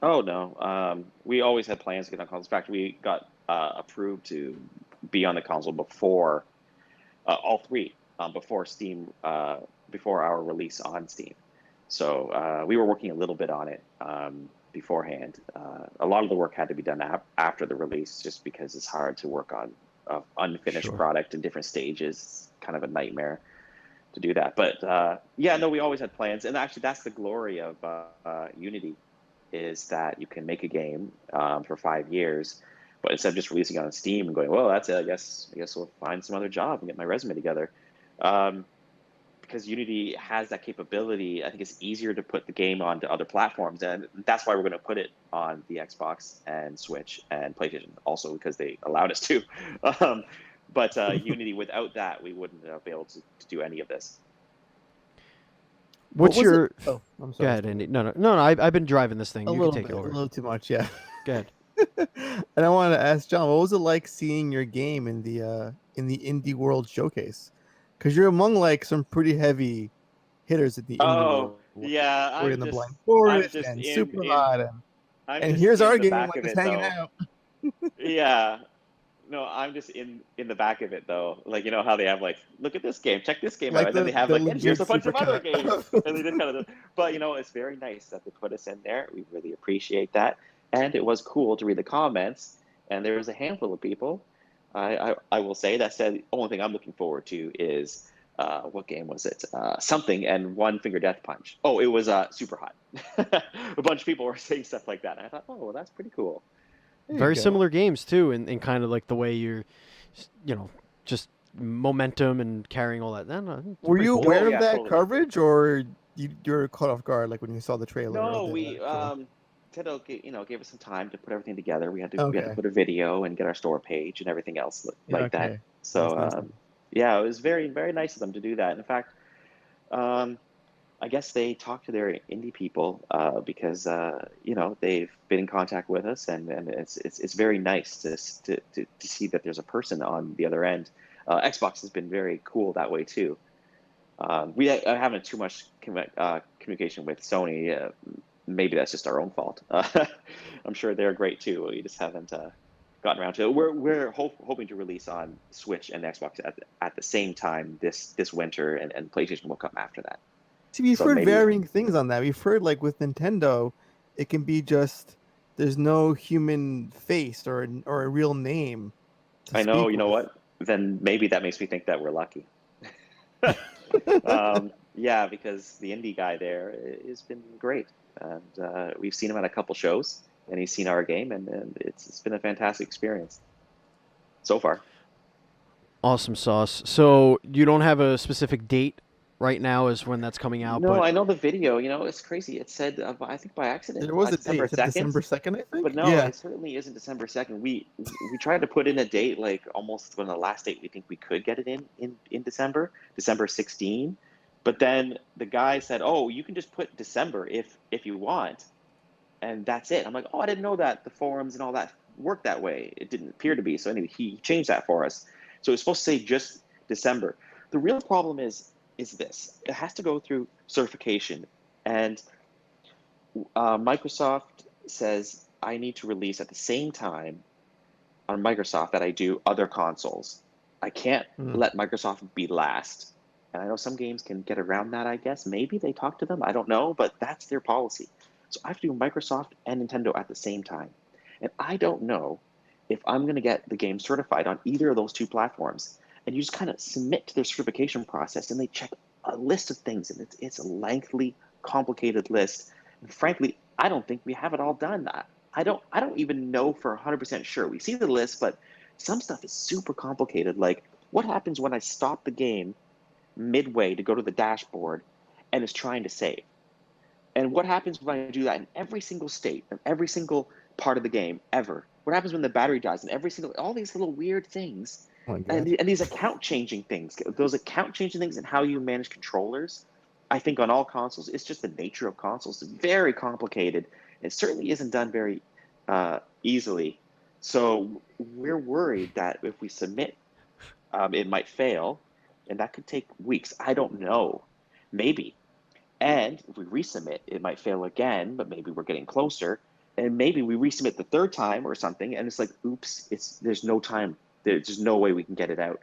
Oh no, we always had plans to get on consoles. In fact, we got approved to be on the console before all three before Steam before our release on Steam. So we were working a little bit on it beforehand. A lot of the work had to be done after the release, just because it's hard to work on unfinished Sure. product in different stages. It's kind of a nightmare to do that. But yeah, no, we always had plans, and actually, that's the glory of Unity, is that you can make a game for 5 years, but instead of just releasing it on Steam and going, well, that's it. I guess we'll find some other job and get my resume together. Um, because Unity has that capability, I think it's easier to put the game onto other platforms, and that's why we're going to put it on the Xbox and Switch and PlayStation, also because they allowed us to. Um, but Unity, without that, we wouldn't be able to do any of this. What What's was it? your? Oh, I'm Go sorry. ahead, Andy. No. I've been driving this thing. A You can little take it bit, a over. little too much, yeah. Go ahead. And I wanted to ask John, what was it like seeing your game in the indie world showcase? Because you're among like some pretty heavy hitters in the indie Oh world, like yeah, Ori and the Blind I'm Forest just and Super Hot, I'm and just here's in our the game back like of just it hanging though. out. Yeah, no, I'm just in the back of it though. Like, you know how they have like, look at this game, check this game out, Like and then they have the like, and here's legit a bunch of other supercut. games, and they just kind of. But it's very nice that they put us in there. We really appreciate that, and it was cool to read the comments. And there was a handful of people, I will say, that said the only thing I'm looking forward to is what game was it? Something and One Finger Death Punch. Oh, it was Super Hot. A bunch of people were saying stuff like that, and I thought, oh, well, that's pretty cool. There you Very go. similar games too, in kind of like the way you're, just momentum and carrying all that. No, it's Were pretty you cool. Oh aware of yeah, that totally. coverage, or you're caught off guard like when you saw the trailer or No, the we show? Tito, gave us some time to put everything together. We had to Okay. put a video and get our store page and everything else Yeah. like that. Okay. So Nice. Nice. yeah, it was very very nice of them to do that. In fact, um, I guess they talked to their indie people because they've been in contact with us, and it's very nice to see that there's a person on the other end. Xbox has been very cool that way too. We haven't too much communication with Sony. Maybe that's just our own fault. I'm sure they're great too. We just haven't gotten around to it. We're hoping to release on Switch and Xbox at the same time this winter, and PlayStation will come after that. See, we've So heard maybe. varying things on that. We've heard like with Nintendo, it can be just there's no human face or a real name to I know. speak You know with. what? Then maybe that makes me think that we're lucky. Yeah, because the indie guy there has been great, and we've seen him at a couple shows, and he's seen our game, and it's been a fantastic experience so far. Awesome sauce. So you don't have a specific date right now as when that's coming out, No, but I know the video. It's crazy. It said, I think by accident, There was a date. December It said 2nd, December 2nd, I but think. no, Yeah. it certainly isn't December 2nd. We tried to put in a date like almost when the last date we think we could get it in December 16. But then the guy said, "Oh, you can just put December if you want." And that's it. I'm like, oh, I didn't know that the forums and all that worked that way. It didn't appear to be. So anyway, he changed that for us. So it's supposed to say just December. The real problem is this: it has to go through certification, and Microsoft says I need to release at the same time on Microsoft that I do other consoles. I can't Hmm. let Microsoft be last. And I know some games can get around that, I guess. Maybe they talk to them. I don't know, but that's their policy. So I have to do Microsoft and Nintendo at the same time. And I don't know if I'm going to get the game certified on either of those two platforms. And you just kind of submit to their certification process and they check a list of things. And it's a lengthy, complicated list. And frankly, I don't think we have it all done. I don't even know for 100% sure. We see the list, but some stuff is super complicated. Like, what happens when I stop the game midway to go to the dashboard and it's trying to save? And what happens when I do that in every single state, in every single part of the game ever? What happens when the battery dies in every single, all these little weird things, Oh my and, god. and these account changing things, those account changing things and how you manage controllers, I think on all consoles, it's just the nature of consoles. It's very complicated. It certainly isn't done very easily. So we're worried that if we submit, it might fail, and that could take weeks. I don't know. Maybe. And if we resubmit, it might fail again, but maybe we're getting closer. And maybe we resubmit the third time or something, and it's like, oops, there's no time. There's no way we can get it out,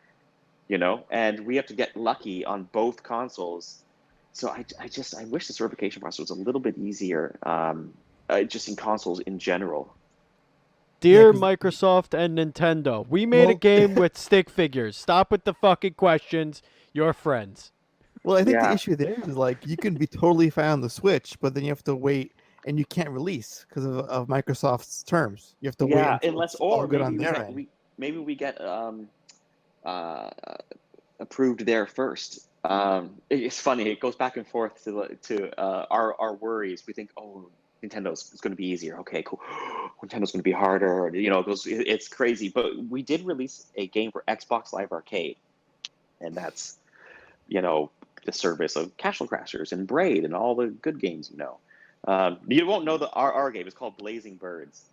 you know? And we have to get lucky on both consoles. So I wish the certification process was a little bit easier, just in consoles in general. Yeah, Dear because Microsoft and Nintendo, we made a well, game with stick figures. Stop with the fucking questions. You're friends. well, I think the Yeah, issue there is like you can be totally fine on the Switch, but then you have to wait and you can't release because of Microsoft's terms. You have to wait yeah. until Unless, it's all or good on their end. maybe we get uh, approved there first. It's funny. It goes back and forth to our worries. We think, oh, Nintendo's is going to be easier. Okay, cool. Nintendo's going to be harder. You know, it's crazy. But we did release a game for Xbox Live Arcade, and that's, you know, the service of Castle Crashers and Braid and all the good games, you know. You won't know our game is called Blazing Birds.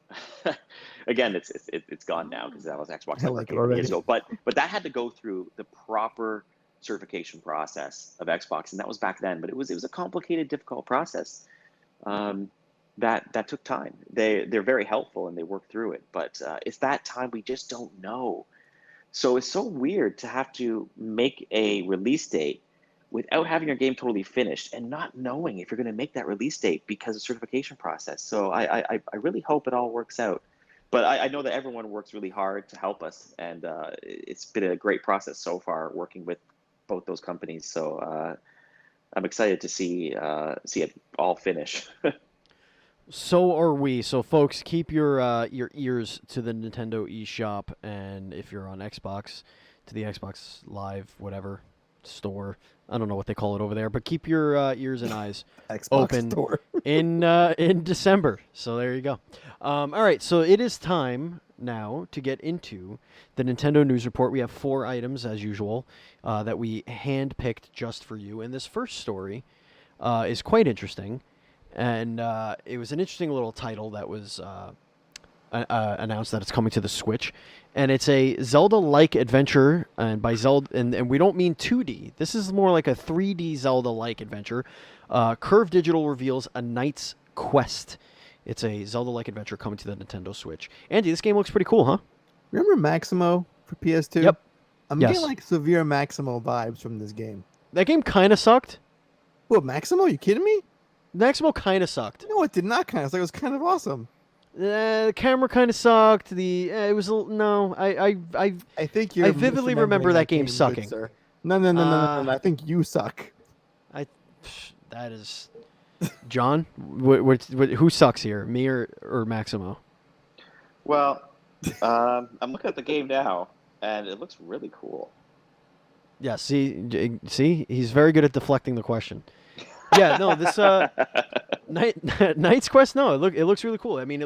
Again, it's gone now because that was Xbox I Live like it Arcade many years already. ago. But that had to go through the proper certification process of Xbox, and that was back then. But it was a complicated, difficult process, um, that took time. They're very helpful and they work through it, but it's that time we just don't know. So it's so weird to have to make a release date without having your game totally finished and not knowing if you're going to make that release date because of certification process. So I really hope it all works out. But I know that everyone works really hard to help us, and it's been a great process so far working with both those companies. So I'm excited to see it all finish. So are we. So, folks, keep your ears to the Nintendo eShop, and if you're on Xbox, to the Xbox Live, whatever store. I don't know what they call it over there, but keep your ears and eyes Xbox open Store. in December. So there you go. All right, so it is time now to get into the Nintendo news report. We have 4 items as usual that we handpicked just for you, and this first story is quite interesting. And it was an interesting little title that was announced that it's coming to the Switch, and it's a Zelda-like adventure. And by Zelda, and we don't mean 2D. This is more like a 3D Zelda-like adventure. Curve Digital reveals A Knight's Quest. It's a Zelda-like adventure coming to the Nintendo Switch. Andy, this game looks pretty cool, huh? Remember Maximo for PS2? Yep. I'm Yes. getting like severe Maximo vibes from this game. That game kind of sucked. What, Maximo? You kidding me? Maximo kind of sucked. No, it did not kind of. It was kind of awesome. The camera kind of sucked. It was no. I think you're I vividly misremembering remember that game good sucking. sir. No. I think you suck. That is John. Who sucks here, me or Maximo? Well, I'm looking at the game now, and it looks really cool. Yeah. See, he's very good at deflecting the question. Yeah. No. This Knight's Quest. No, it looks really cool. I mean,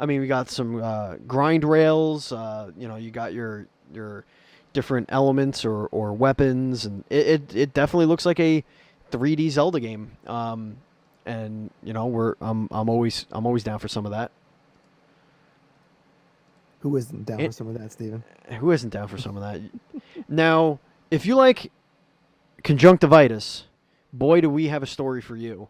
we got some grind rails. You got your different elements or weapons, and it definitely looks like a 3D Zelda game. And I'm always down for some of that. Who isn't down for some of that, Steven? Who isn't down for some of that? Now, if you like conjunctivitis, boy, do we have a story for you.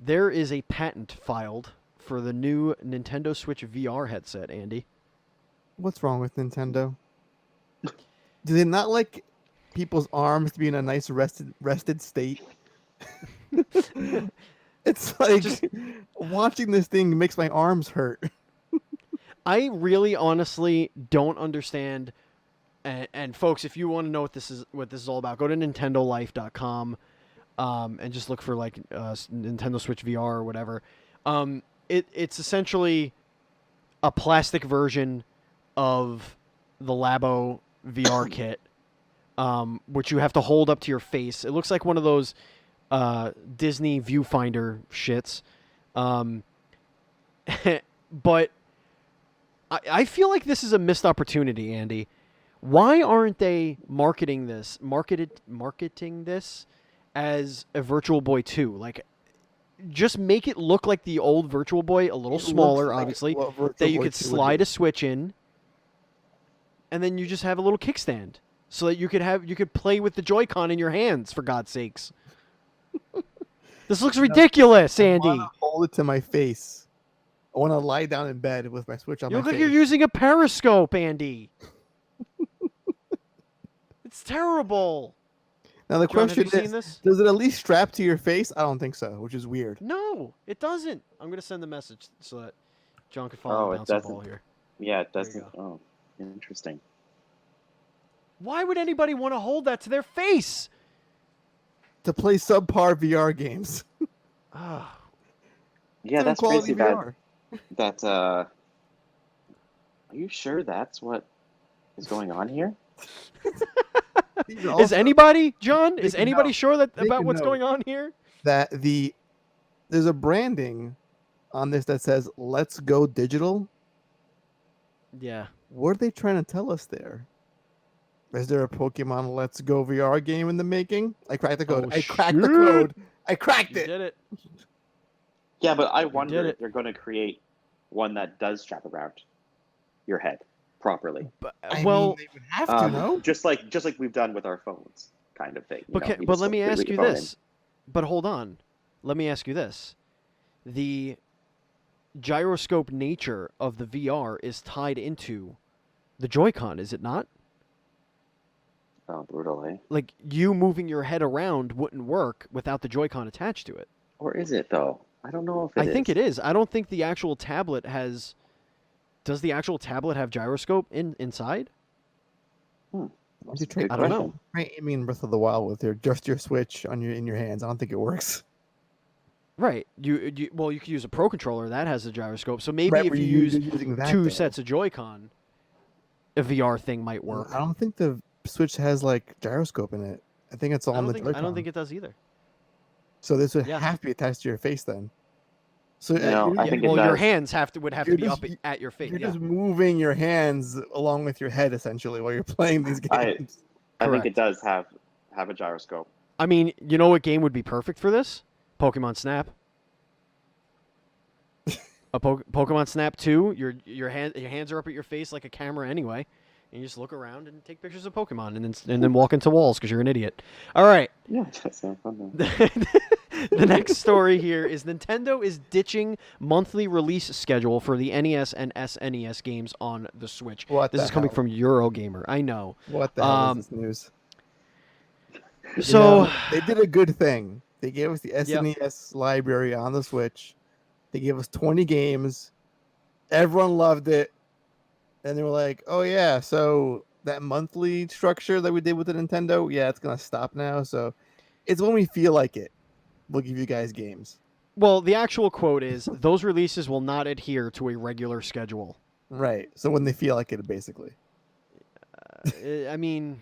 there is a patent filed for the new Nintendo Switch VR headset, Andy. What's wrong with Nintendo? Do they not like people's arms to be in a nice rested state? It's like watching this thing makes my arms hurt. I really honestly don't understand. And folks, if you want to know what this is all about, go to nintendolife.com and just look for like Nintendo Switch VR or whatever. It's essentially a plastic version of the Labo VR kit, which you have to hold up to your face. It looks like one of those Disney viewfinder shits. But I feel like this is a missed opportunity, Andy. Why aren't they marketing this as a Virtual Boy 2? Like, just make it look like the old Virtual Boy, a little smaller, obviously, that you could slide a Switch in, and then you just have a little kickstand, so that you could play with the Joy-Con in your hands. For God's sakes, this looks ridiculous, Andy. I want to hold it to my face. I want to lie down in bed with my Switch on You my look face. like you're using a periscope, Andy. It's terrible. Now the John, have question you seen is, this? does it at least strap to your face? I don't think so, which is weird. No, it doesn't. I'm going to send the message so that John can follow and bounce the ball here. Yeah, it There you doesn't. Oh, interesting. Why would anybody want to hold that to their face? To play subpar VR games. Ah, Yeah, Some that's quality crazy. VR. Are you sure that's what is going on here? These are is also anybody, John? Is Make a anybody note. sure that Make about a what's note. going on here? that there's a branding on this that says "Let's Go Digital." Yeah. What are they trying to tell us there? Is there a Pokemon Let's Go VR game in the making? I cracked the code. Oh, I cracked the shit. code. I cracked You it. did it. Yeah, but I did wonder it. if they're going to create one that does strap around your head properly. But, I well, mean, they would have to, no? just like we've done with our phones, kind of thing. You know, you but just let me put ask your you phone in. this. But hold on. Let me ask you this. The gyroscope nature of the VR is tied into the Joy-Con, is it not? Oh, brutal, eh? Like, you moving your head around wouldn't work without the Joy-Con attached to it. Or is it though? I don't know if it is. I think it is. I don't think the actual tablet has... Does the actual tablet have gyroscope inside? If you try, I don't know. try aiming Breath of the Wild with your Switch in your hands. I don't think it works. Right. You could use a Pro Controller. That has a gyroscope. So maybe Right, if where you you're use using that, two though. sets of Joy-Con, a VR thing might work. I don't think the Switch has like gyroscope in it. I think it's all on the Joy-Con. I don't think it does either. So this would Yeah. have to be attached to your face then. So No, I think it Well, your does. hands would have to You're be just- up at your face. You're Yeah. just moving your hands along with your head essentially while you're playing these games. I think Correct. it does have a gyroscope. I mean, you know what game would be perfect for this? Pokemon Snap. Pokemon Snap 2. Your hands are up at your face like a camera anyway, and you just look around and take pictures of Pokemon, and then walk into walls because you're an idiot. All right. Yeah, that sounds fun. Though. The next story here is Nintendo is ditching monthly release schedule for the NES and SNES games on the Switch. What This the is coming hell? from Eurogamer. I know. What the hell is this news? You So know, they did a good thing. They gave us the SNES library on the Switch. They gave us 20 games. Everyone loved it. And they were like, oh, yeah, so that monthly structure that we did with the Nintendo, yeah, it's going to stop now. So it's when we feel like it. We'll give you guys games. well, the actual quote is those releases will not adhere to a regular schedule. Right. So when they feel like it, basically. I mean,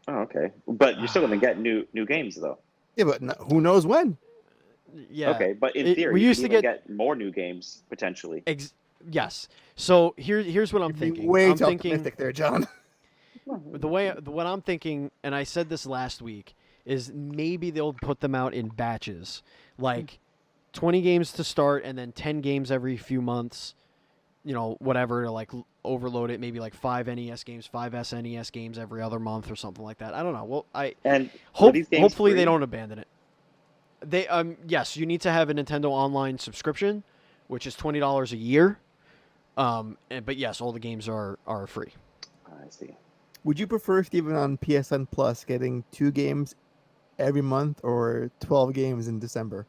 Oh, okay. But you're still going to get new games though. Yeah, but who knows when? yeah. Okay, but in It- theory, we you used can to even get- get more new games potentially. Yes. So here's what I'm You're being thinking. way I'm too thinking optimistic there, John. what I'm thinking, and I said this last week, is maybe they'll put them out in batches, like 20 games to start, and then 10 games every few months. You know, whatever to like overload it. Maybe like 5 NES games, 5 SNES games every other month, or something like that. I don't know. Well, And were these games hopefully they free? don't abandon it. Yes, you need to have a Nintendo Online subscription, which is $20 a year. But yes, all the games are free. I see. Would you prefer, Steven, on PSN Plus getting 2 games every month or 12 games in December?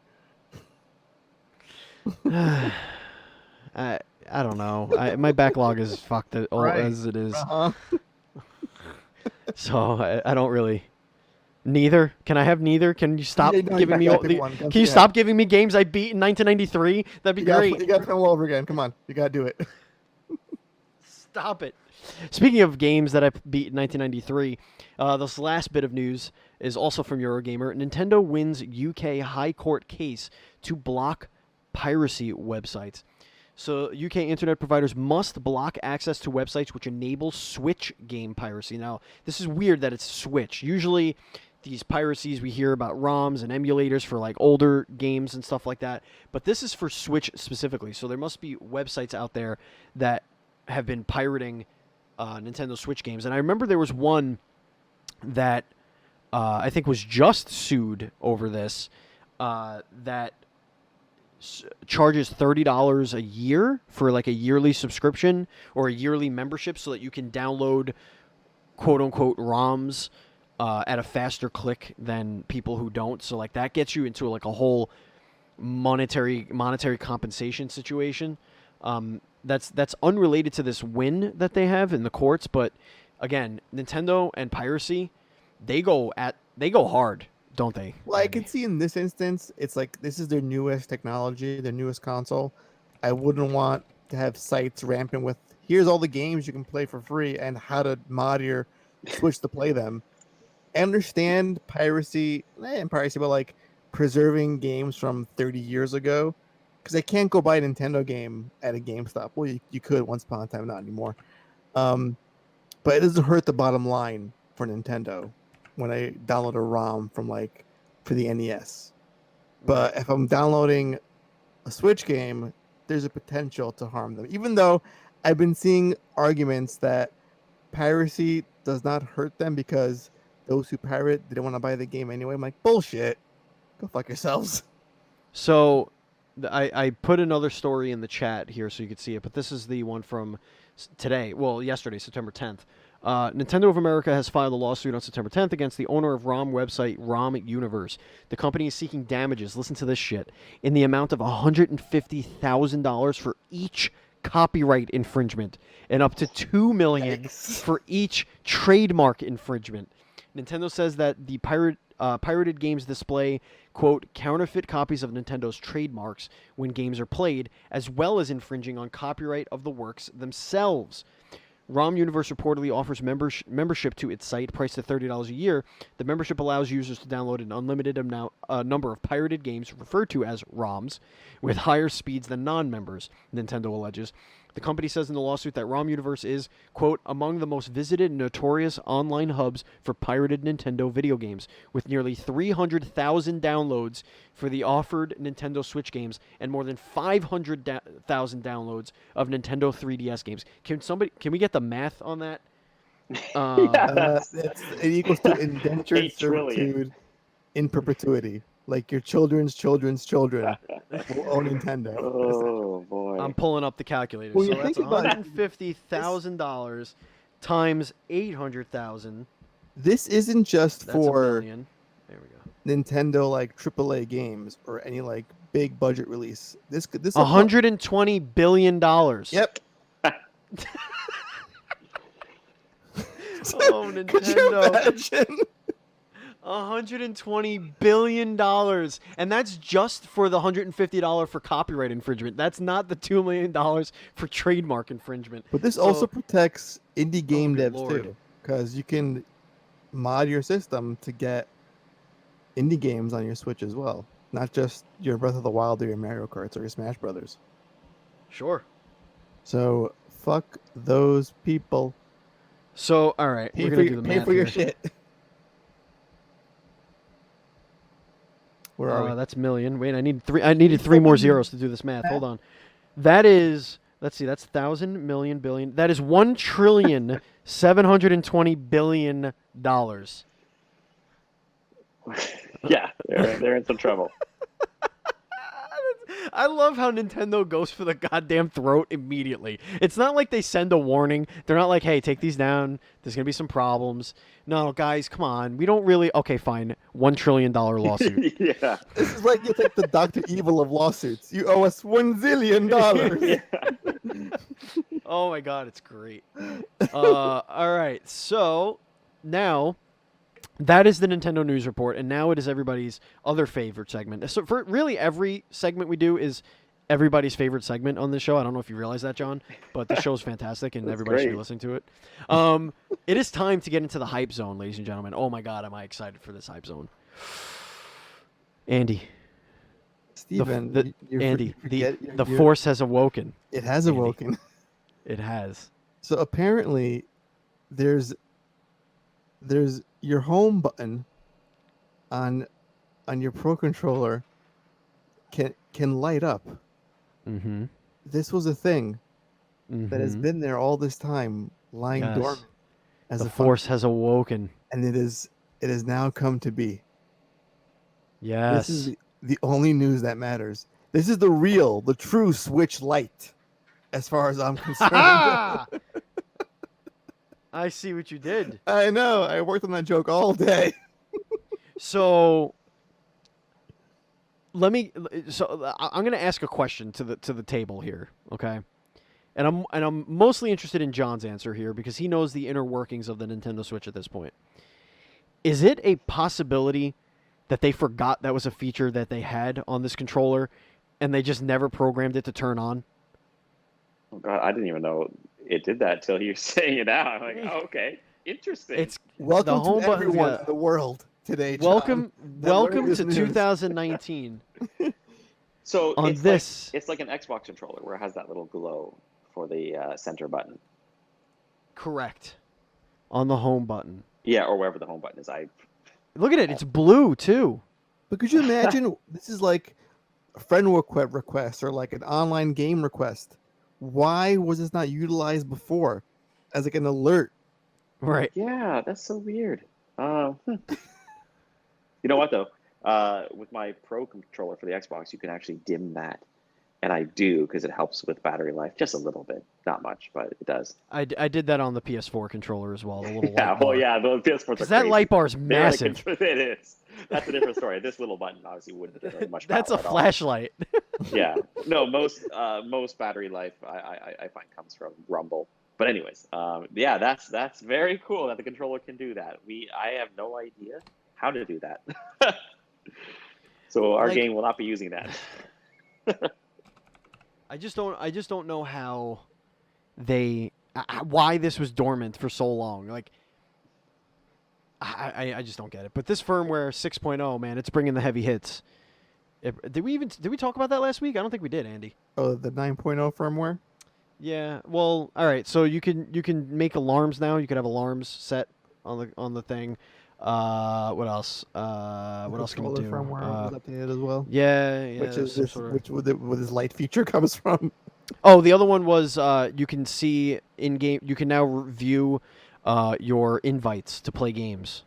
I don't know. My backlog is fucked Right. as it is, Uh-huh. so I don't really. Neither. Can I have neither? Can you stop Yeah, no, giving me all pick the? one. Can you stop giving me games I beat in 1993? That'd be great. You got to come all over again. Come on. You got to do it. Stop it. Speaking of games that I beat in 1993, this last bit of news is also from Eurogamer. Nintendo wins UK High Court case to block piracy websites. So UK internet providers must block access to websites which enable Switch game piracy. Now, this is weird that it's Switch. Usually, these piracies we hear about ROMs and emulators for like older games and stuff like that, but this is for Switch specifically. So there must be websites out there that have been pirating Nintendo Switch games. And I remember there was one that I think was just sued over this that charges $30 a year for like a yearly subscription or a yearly membership so that you can download quote-unquote ROMs at a faster click than people who don't. So like that gets you into like a whole monetary compensation situation. That's unrelated to this win that they have in the courts, but again, Nintendo and piracy, they go hard, don't they? Well, I can see in this instance, it's like this is their newest technology, their newest console. I wouldn't want to have sites rampant with here's all the games you can play for free and how to mod your Switch to play them. I understand piracy, but like preserving games from 30 years ago, because I can't go buy a Nintendo game at a GameStop. Well, you could once upon a time, not anymore. But it doesn't hurt the bottom line for Nintendo when I download a ROM from like for the NES. But if I'm downloading a Switch game, there's a potential to harm them. Even though I've been seeing arguments that piracy does not hurt them because those who pirate didn't want to buy the game anyway. I'm like, bullshit. Go fuck yourselves. So I put another story in the chat here so you could see it, but this is the one from today. Well, yesterday, September 10th. Nintendo of America has filed a lawsuit on September 10th against the owner of ROM website ROM Universe. The company is seeking damages, listen to this shit, in the amount of $150,000 for each copyright infringement and up to $2 million for each trademark infringement. Nintendo says that the pirated games display, quote, counterfeit copies of Nintendo's trademarks when games are played, as well as infringing on copyright of the works themselves. ROM Universe reportedly offers membership to its site, priced at $30 a year. The membership allows users to download an unlimited number of pirated games, referred to as ROMs, with higher speeds than non-members, Nintendo alleges. The company says in the lawsuit that ROM Universe is, quote, among the most visited and notorious online hubs for pirated Nintendo video games, with nearly 300,000 downloads for the offered Nintendo Switch games and more than 500,000 downloads of Nintendo 3DS games. Can we get the math on that? It equals to indentured servitude in perpetuity. Like your children's children will own Nintendo. Oh boy! I'm pulling up the calculator. Well, So you that's think about it, $150,000 times 800,000. This isn't just That's for $1 million. There we go. Nintendo like AAA games or any like big budget release. This $120 billion. Yep. Oh, Nintendo. Could you imagine? $120 billion. And that's just for the $150 for copyright infringement. That's not the $2 million for trademark infringement. But this So- also protects indie game good devs Lord. too, because you can mod your system to get indie games on your Switch as well, not just your Breath of the Wild or your Mario Karts or your Smash Brothers. Sure. So fuck those people. So, all right. Pay We're for, going to your, do the pay math for your here. shit. Where are we? That's million. Wait, I needed three more zeros to do this math. Hold on. That is, let's see, that's 1,000 million billion. That is $1,720 billion. Yeah, they're in some trouble. I love how Nintendo goes for the goddamn throat immediately. It's not like they send a warning. They're not like, hey, take these down. There's going to be some problems. No, guys, come on. We don't really... Okay, fine. $1 trillion lawsuit. Yeah. This is like it's like the Dr. Evil of lawsuits. You owe us $1 zillion. Yeah. Oh, my God. It's great. All right. So, now... That is the Nintendo News Report, and now it is everybody's other favorite segment. So for really every segment we do is everybody's favorite segment on this show. I don't know if you realize that, John, but the show's fantastic, and everybody should be great. listening to it. It is time to get into the hype zone, ladies and gentlemen. Oh my God, am I excited for this hype zone. Andy. Steven, The force has awoken. It has Andy. awoken. It has. So apparently, there's your home button on your Pro Controller can light up. Mm-hmm. This was a thing that has been there all this time, lying dormant. As the force has awoken, and it has now come to be. Yes. This is the only news that matters. This is the true Switch Lite, as far as I'm concerned. I see what you did. I know. I worked on that joke all day. So I'm going to ask a question to the table here, okay? And I'm mostly interested in John's answer here because he knows the inner workings of the Nintendo Switch at this point. Is it a possibility that they forgot that was a feature that they had on this controller and they just never programmed it to turn on? Oh God, I didn't even know it did that till you're saying it now. I'm like, oh, okay, interesting. It's welcome the home to button, everyone in the world today. John, welcome to news. 2019. So on it's this, it's like an Xbox controller where it has that little glow for the center button. correct, on the home button. Yeah, or wherever the home button is. Look at it; it's blue too. But could you imagine? This is like a friend request or like an online game request. Why was this not utilized before as like an alert? Right. Yeah, that's so weird. You know what though? With my Pro controller for the Xbox, you can actually dim that, and I do because it helps with battery life just a little bit, not much, but it does. I did that on the PS4 controller as well. The little Yeah, light bar. well, yeah, the PS4s are Because that crazy. light bar is They're like massive. it is. That's a different story. This little button obviously wouldn't get much power That's a at all. flashlight. Yeah, no, most battery life I find comes from Rumble. But anyways, yeah, that's very cool that the controller can do that. I have no idea how to do that. So our game will not be using that. I just don't know how why this was dormant for so long. Like I just don't get it. But this firmware 6.0, man, it's bringing the heavy hits. Did we talk about that last week? I don't think we did, Andy. Oh, the 9.0 firmware? Yeah. Well, all right. So you can make alarms now. You could have alarms set on the thing. What else? What else can you do? Firmware was updated as well. Yeah. Which is sort of... where this light feature comes from. Oh, the other one was you can see in game. You can now view your invites to play games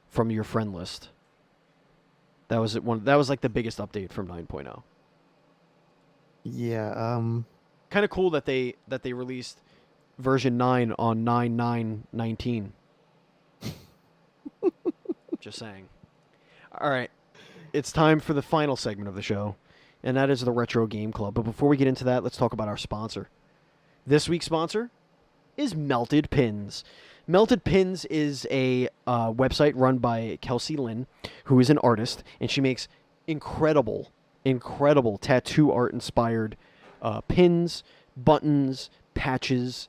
from your friend list. That was like the biggest update from 9.0. Yeah. Kind of cool that they released version 9 on 9/9/19. Just saying. All right, it's time for the final segment of the show, and that is the Retro Game Club. But before we get into that, let's talk about our sponsor. This week's sponsor is Melted Pins. Melted Pins is a website run by Kelsey Lynn, who is an artist, and she makes incredible tattoo art inspired pins, buttons, patches,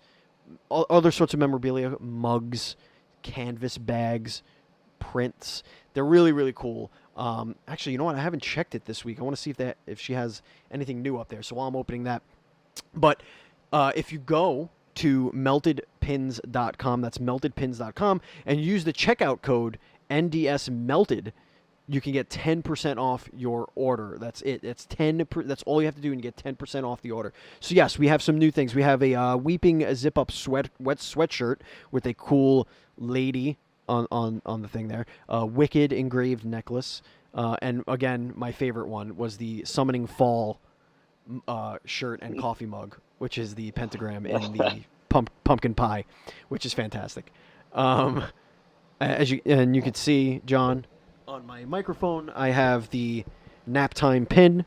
other sorts of memorabilia, mugs, canvas bags, prints. They're really, really cool. Actually, you know what? I haven't checked it this week. I want to see if she has anything new up there. So while I'm opening that, but if you go to meltedpins.com, that's meltedpins.com, and use the checkout code NDSmelted, you can get 10% off your order. That's it. That's all you have to do, and you get 10% off the order. So yes, we have some new things. We have a weeping zip-up wet sweatshirt with a cool lady on the thing there. Wicked engraved necklace. And again, my favorite one was the Summoning Fall shirt and coffee mug, which is the pentagram in the pumpkin pie, which is fantastic. As you could see, John, on my microphone, I have the nap time pin,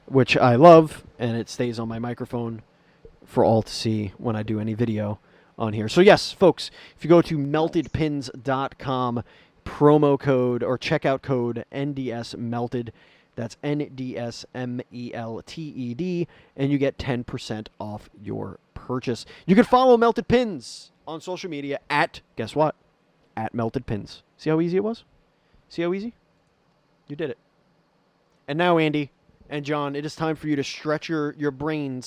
which I love, and it stays on my microphone for all to see when I do any video on here. So yes, folks, if you go to meltedpins.com, promo code or checkout code NDS melted, that's NDSMELTED, and you get 10% off your purchase. You can follow Melted Pins on social media at, guess what? At Melted Pins. See how easy it was? See how easy? You did it. And now, Andy and John, it is time for you to stretch your brain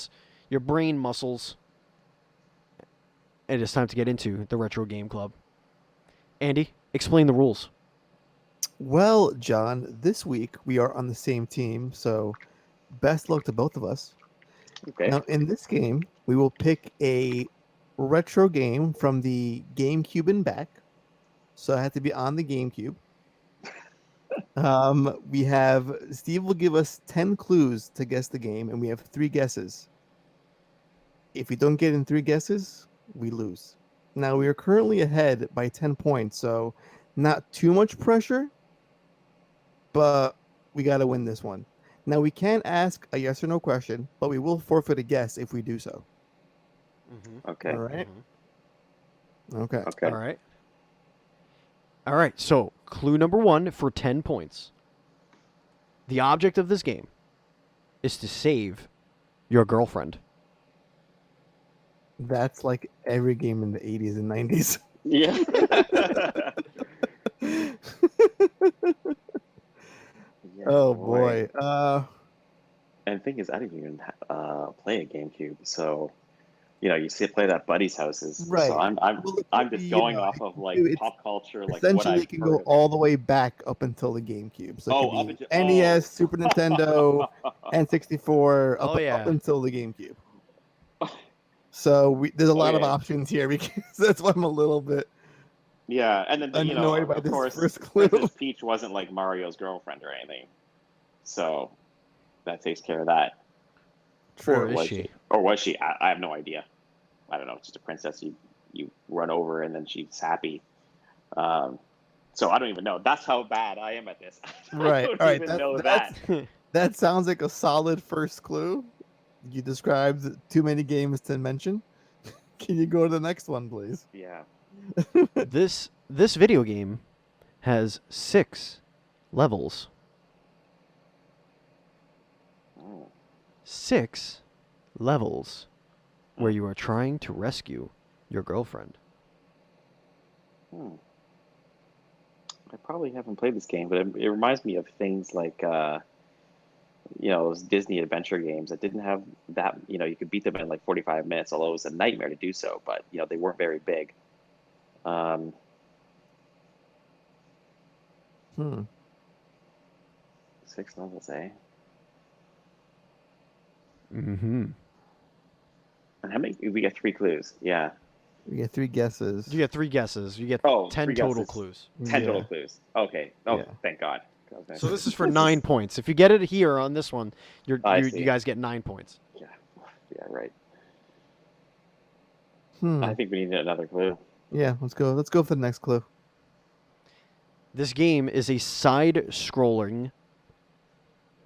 muscles. It is time to get into the Retro Game Club. Andy, explain the rules. Well, John, this week we are on the same team, so best luck to both of us. Okay. Now, in this game, we will pick a retro game from the GameCube and back. So I have to be on the GameCube. Steve will give us 10 clues to guess the game, and we have 3 guesses. If we don't get in 3 guesses, we lose. Now, we are currently ahead by 10 points, so not too much pressure, but we got to win this one. Now, we can ask a yes or no question, but we will forfeit a guess if we do so. Mm-hmm. Okay. All right? Mm-hmm. Okay. Okay. All right. All right, so clue number 1 for 10 points. The object of this game is to save your girlfriend. That's like every game in the 80s and 90s. Yeah. Yeah, Oh, boy. And the thing is, I didn't even play a GameCube, so you see it played at buddies' houses. Right. So I'm Well, it I'm could just be, going off of like it's pop culture, like what essentially, I've it can heard go of. all the way back up until the GameCube. So it Oh, could up be until NES, Super Nintendo, N64, Oh, yeah. up until the GameCube. So there's a lot of Okay. options here because that's why I'm a little bit Yeah, and then annoyed by of this course, first clue. Princess Peach wasn't like Mario's girlfriend or anything, so that takes care of that. Or Or is was she? Or was she? I have no idea. I don't know. It's just a princess you run over and then she's happy. So I don't even know. That's how bad I am at this. Right. I don't All right. even know that. That sounds like a solid first clue. You described too many games to mention. Can you go to the next one, please? Yeah. This video game has 6 levels. Oh. 6 levels where you are trying to rescue your girlfriend. I probably haven't played this game, but it reminds me of things like those Disney adventure games that didn't have that. You could beat them in like 45 minutes, although it was a nightmare to do so. But they weren't very big. 6 levels, eh? Mm-hmm. And how many? We get 3 clues. Yeah. We get 3 guesses. You get 3 guesses. You get 10 10 total clues. 10 total Yeah. clues. Okay. Oh, Yeah. thank God. So this is for 9 points. If you get it here on this one, you see. guys get 9 points. Yeah. Yeah. Right. Hmm. I think we need another clue. Yeah, let's go. Let's go for the next clue. This game is a side-scrolling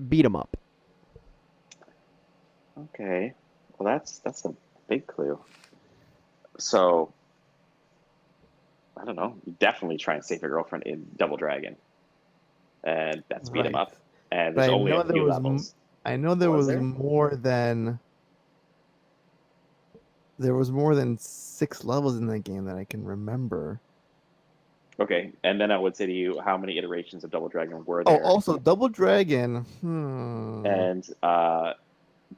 beat 'em up. Okay. Well, that's a big clue. So, I don't know. You definitely try and save your girlfriend in Double Dragon, and that's beat 'em Right. up. And But there's I only know a there few was levels. I know there Was was there? more than 6 levels in that game that I can remember. Okay, and then I would say to you, how many iterations of Double Dragon were Oh, there? also Double Dragon. And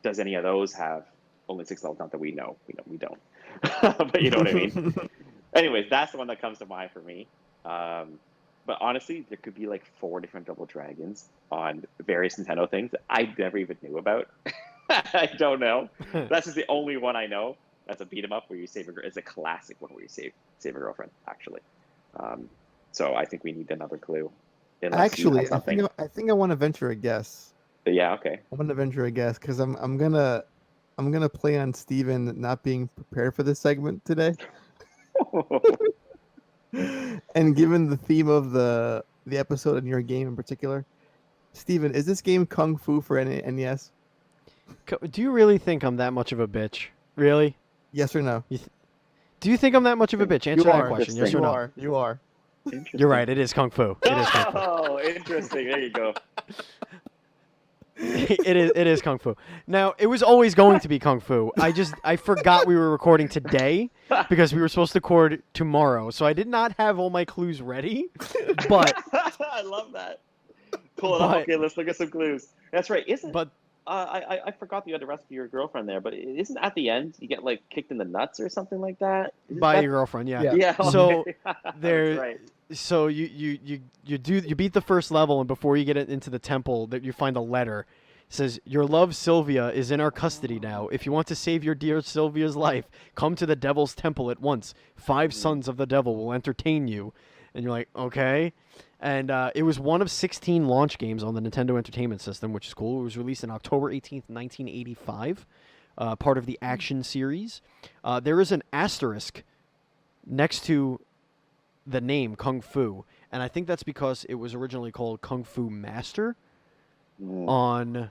does any of those have only 6 levels? Not that we know. We don't. But you know what I mean. Anyways, that's the one that comes to mind for me. But honestly, there could be like 4 different Double Dragons on various Nintendo things that I never even knew about. I don't know. That's just the only one I know. That's a beat 'em up where you save it's a classic one where you save a girlfriend, actually. So I think we need another clue. unless you Actually, have something. I think I want to venture a guess. But yeah, okay. I want to venture a guess because I'm gonna play on Steven not being prepared for this segment today. And given the theme of the episode and your game in particular, Steven, is this game Kung Fu for NES? Do you really think I'm that much of a bitch? Really? Yes or no? Do you think I'm that much of a bitch? Answer that question. Yes or You no? are. You are. You're right. It is Kung Fu. It is Kung Fu. Oh, interesting. There you go. It is Kung Fu. Now, it was always going to be Kung Fu. I forgot we were recording today because we were supposed to record tomorrow. So I did not have all my clues ready. But I love that. Pull it up. Okay, let's look at some clues. That's right. I forgot you had the recipe for your girlfriend there, but isn't at the end you get like kicked in the nuts or something like that? By your girlfriend, yeah. Yeah. So there. Right. So you beat the first level, and before you get into the temple, that you find a letter. It says, "Your love Sylvia is in our custody now. If you want to save your dear Sylvia's life, come to the Devil's Temple at once. 5 sons of the devil will entertain you." And you're like, okay. And it was one of 16 launch games on the Nintendo Entertainment System, which is cool. It was released on October 18th, 1985, part of the Action series. There is an asterisk next to the name Kung Fu, and I think that's because it was originally called Kung Fu Master in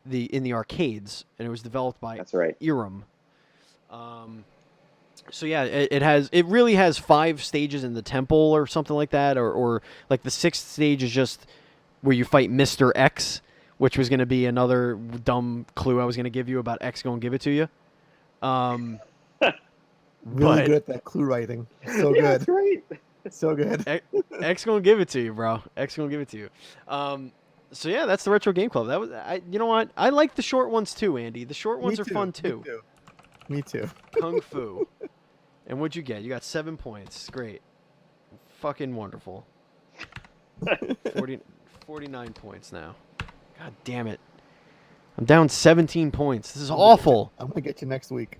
the arcades, and it was developed by That's right. Irem. So yeah, it really has 5 stages in the temple or something like that, or like the 6th stage is just where you fight Mr. X, which was going to be another dumb clue I was going to give you about X going to give it to you. Really good at that clue writing. So good. That's right. So good. X gonna give it to you, bro. X gonna give it to you. So yeah, that's the Retro Game Club. That was, you know what? I like the short ones too, Andy. The short ones are fun too. Me too. Kung Fu. And what'd you get? You got 7 points. Great. Fucking wonderful. 49 points now. God damn it. I'm down 17 points. This is awful. I'm gonna get you next week.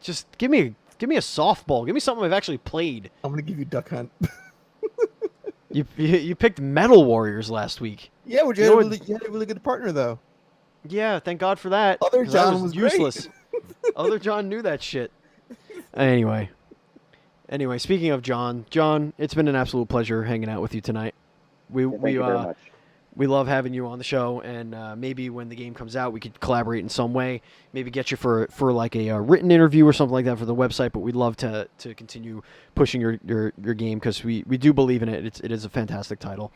Just give me a softball. Give me something I've actually played. I'm gonna give you Duck Hunt. You picked Metal Warriors last week. Yeah, you had a really good partner though. Yeah, thank God for that. Other 'cause John I was useless. Other John knew that shit. Anyway, speaking of John, it's been an absolute pleasure hanging out with you tonight. Thank you very much. We love having you on the show, and maybe when the game comes out, we could collaborate in some way. Maybe get you for like a written interview or something like that for the website. But we'd love to continue pushing your game because we do believe in it. It is a fantastic title.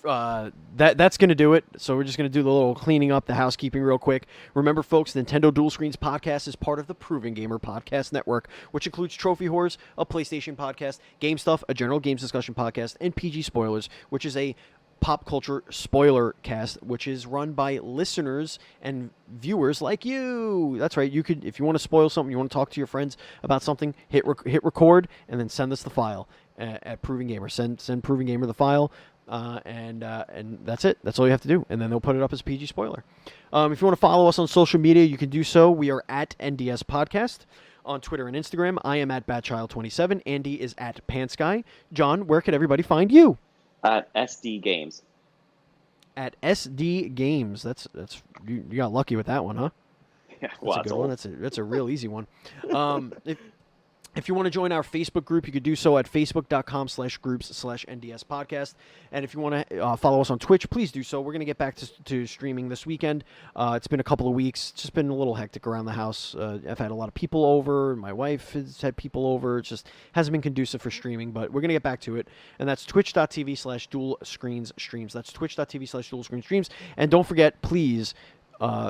That's going to do it. So we're just going to do the little cleaning up, the housekeeping real quick. Remember, folks, Nintendo Dual Screens podcast is part of the Proven Gamer Podcast Network, which includes Trophy Whores, a PlayStation podcast, Game Stuff, a general games discussion podcast, and PG Spoilers, which is a pop culture spoiler cast, which is run by listeners and viewers like you. That's right. You could, if you want to spoil something, you want to talk to your friends about something, hit record and then send us the file at Proven Gamer. Send Proven Gamer the file. And that's it. That's all you have to do. And then they'll put it up as a PG spoiler. If you want to follow us on social media, you can do so. We are at NDS Podcast on Twitter and Instagram. I am at Batchild27. Andy is at Pantsky. John, where can everybody find you? At SD Games. At SD Games. That's you got lucky with that one, huh? Yeah, That's a good one. That's a real easy one. If you want to join our Facebook group, you could do so at facebook.com/groups/NDS podcast. And if you want to follow us on Twitch, please do so. We're going to get back to streaming this weekend. It's been a couple of weeks. It's just been a little hectic around the house. I've had a lot of people over. My wife has had people over. It just hasn't been conducive for streaming, but we're going to get back to it. And that's twitch.tv/dual-screens-streams. That's twitch.tv/dual-screen-streams. And don't forget, please,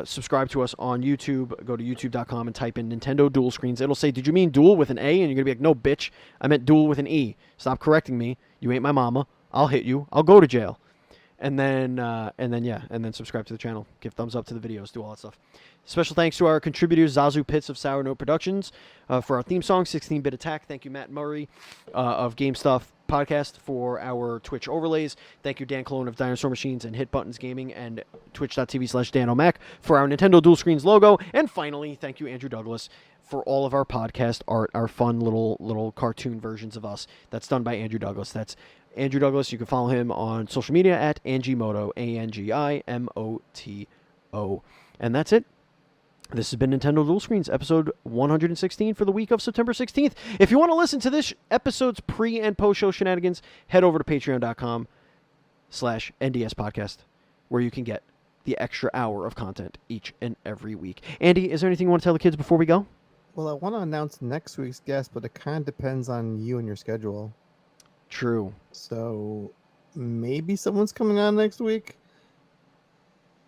subscribe to us on YouTube. Go to youtube.com and type in Nintendo Dual Screens. It'll say, "Did you mean dual with an A?" And you're going to be like, "No, bitch. I meant dual with an E. Stop correcting me. You ain't my mama. I'll hit you. I'll go to jail." And then subscribe to the channel. Give thumbs up to the videos. Do all that stuff. Special thanks to our contributors, Zazu Pitts of Sour Note Productions, for our theme song, 16-Bit Attack. Thank you, Matt Murray of Game Stuff Podcast, for our Twitch overlays. Thank you, Dan Colon of Dinosaur Machines and Hit Buttons Gaming, and twitch.tv/Dan O'Mac for our Nintendo Dual Screens logo. And finally, thank you, Andrew Douglas, for all of our podcast art, our fun little cartoon versions of us. That's done by Andrew Douglas. That's Andrew Douglas. You can follow him on social media at Angimoto, ANGIMOTO. And that's it. This has been Nintendo Dual Screens, episode 116 for the week of September 16th. If you want to listen to this episode's pre- and post-show shenanigans, head over to patreon.com/NDS podcast, where you can get the extra hour of content each and every week. Andy, is there anything you want to tell the kids before we go? Well, I want to announce next week's guest, but it kind of depends on you and your schedule. True. So maybe someone's coming on next week.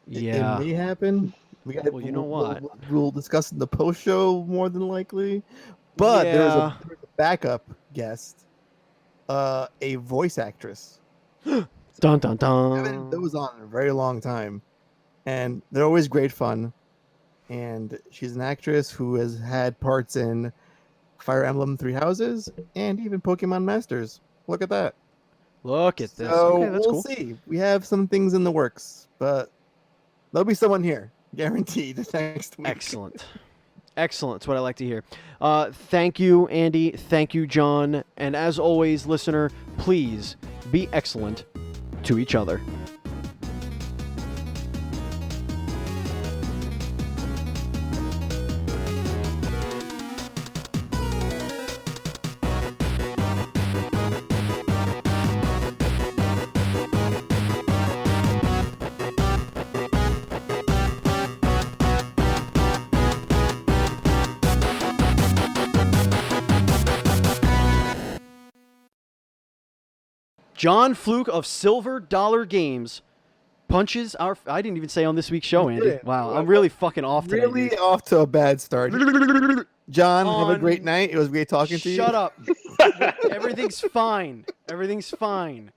Yeah. It may happen. Well, you know what? We'll discuss in the post show more than likely. But there's a backup guest, a voice actress. Dun dun I dun. haven't had those on in a very long time, and they're always great fun. And she's an actress who has had parts in Fire Emblem Three Houses and even Pokemon Masters. Look at that. Look at this. So Okay, that's we'll cool. see. We have some things in the works, but there'll be someone here, guaranteed, next week. Excellent. Excellent. That's what I like to hear. Thank you, Andy. Thank you, John. And as always, listener, please be excellent to each other. Jon Flook of Silver Dollar Games punches our... I didn't even say on this week's show, You Andy. didn't. Wow, I'm really fucking off today. Really off to a bad start. John, have a On- great night. It was great talking to you. Shut up. Everything's fine. Everything's fine.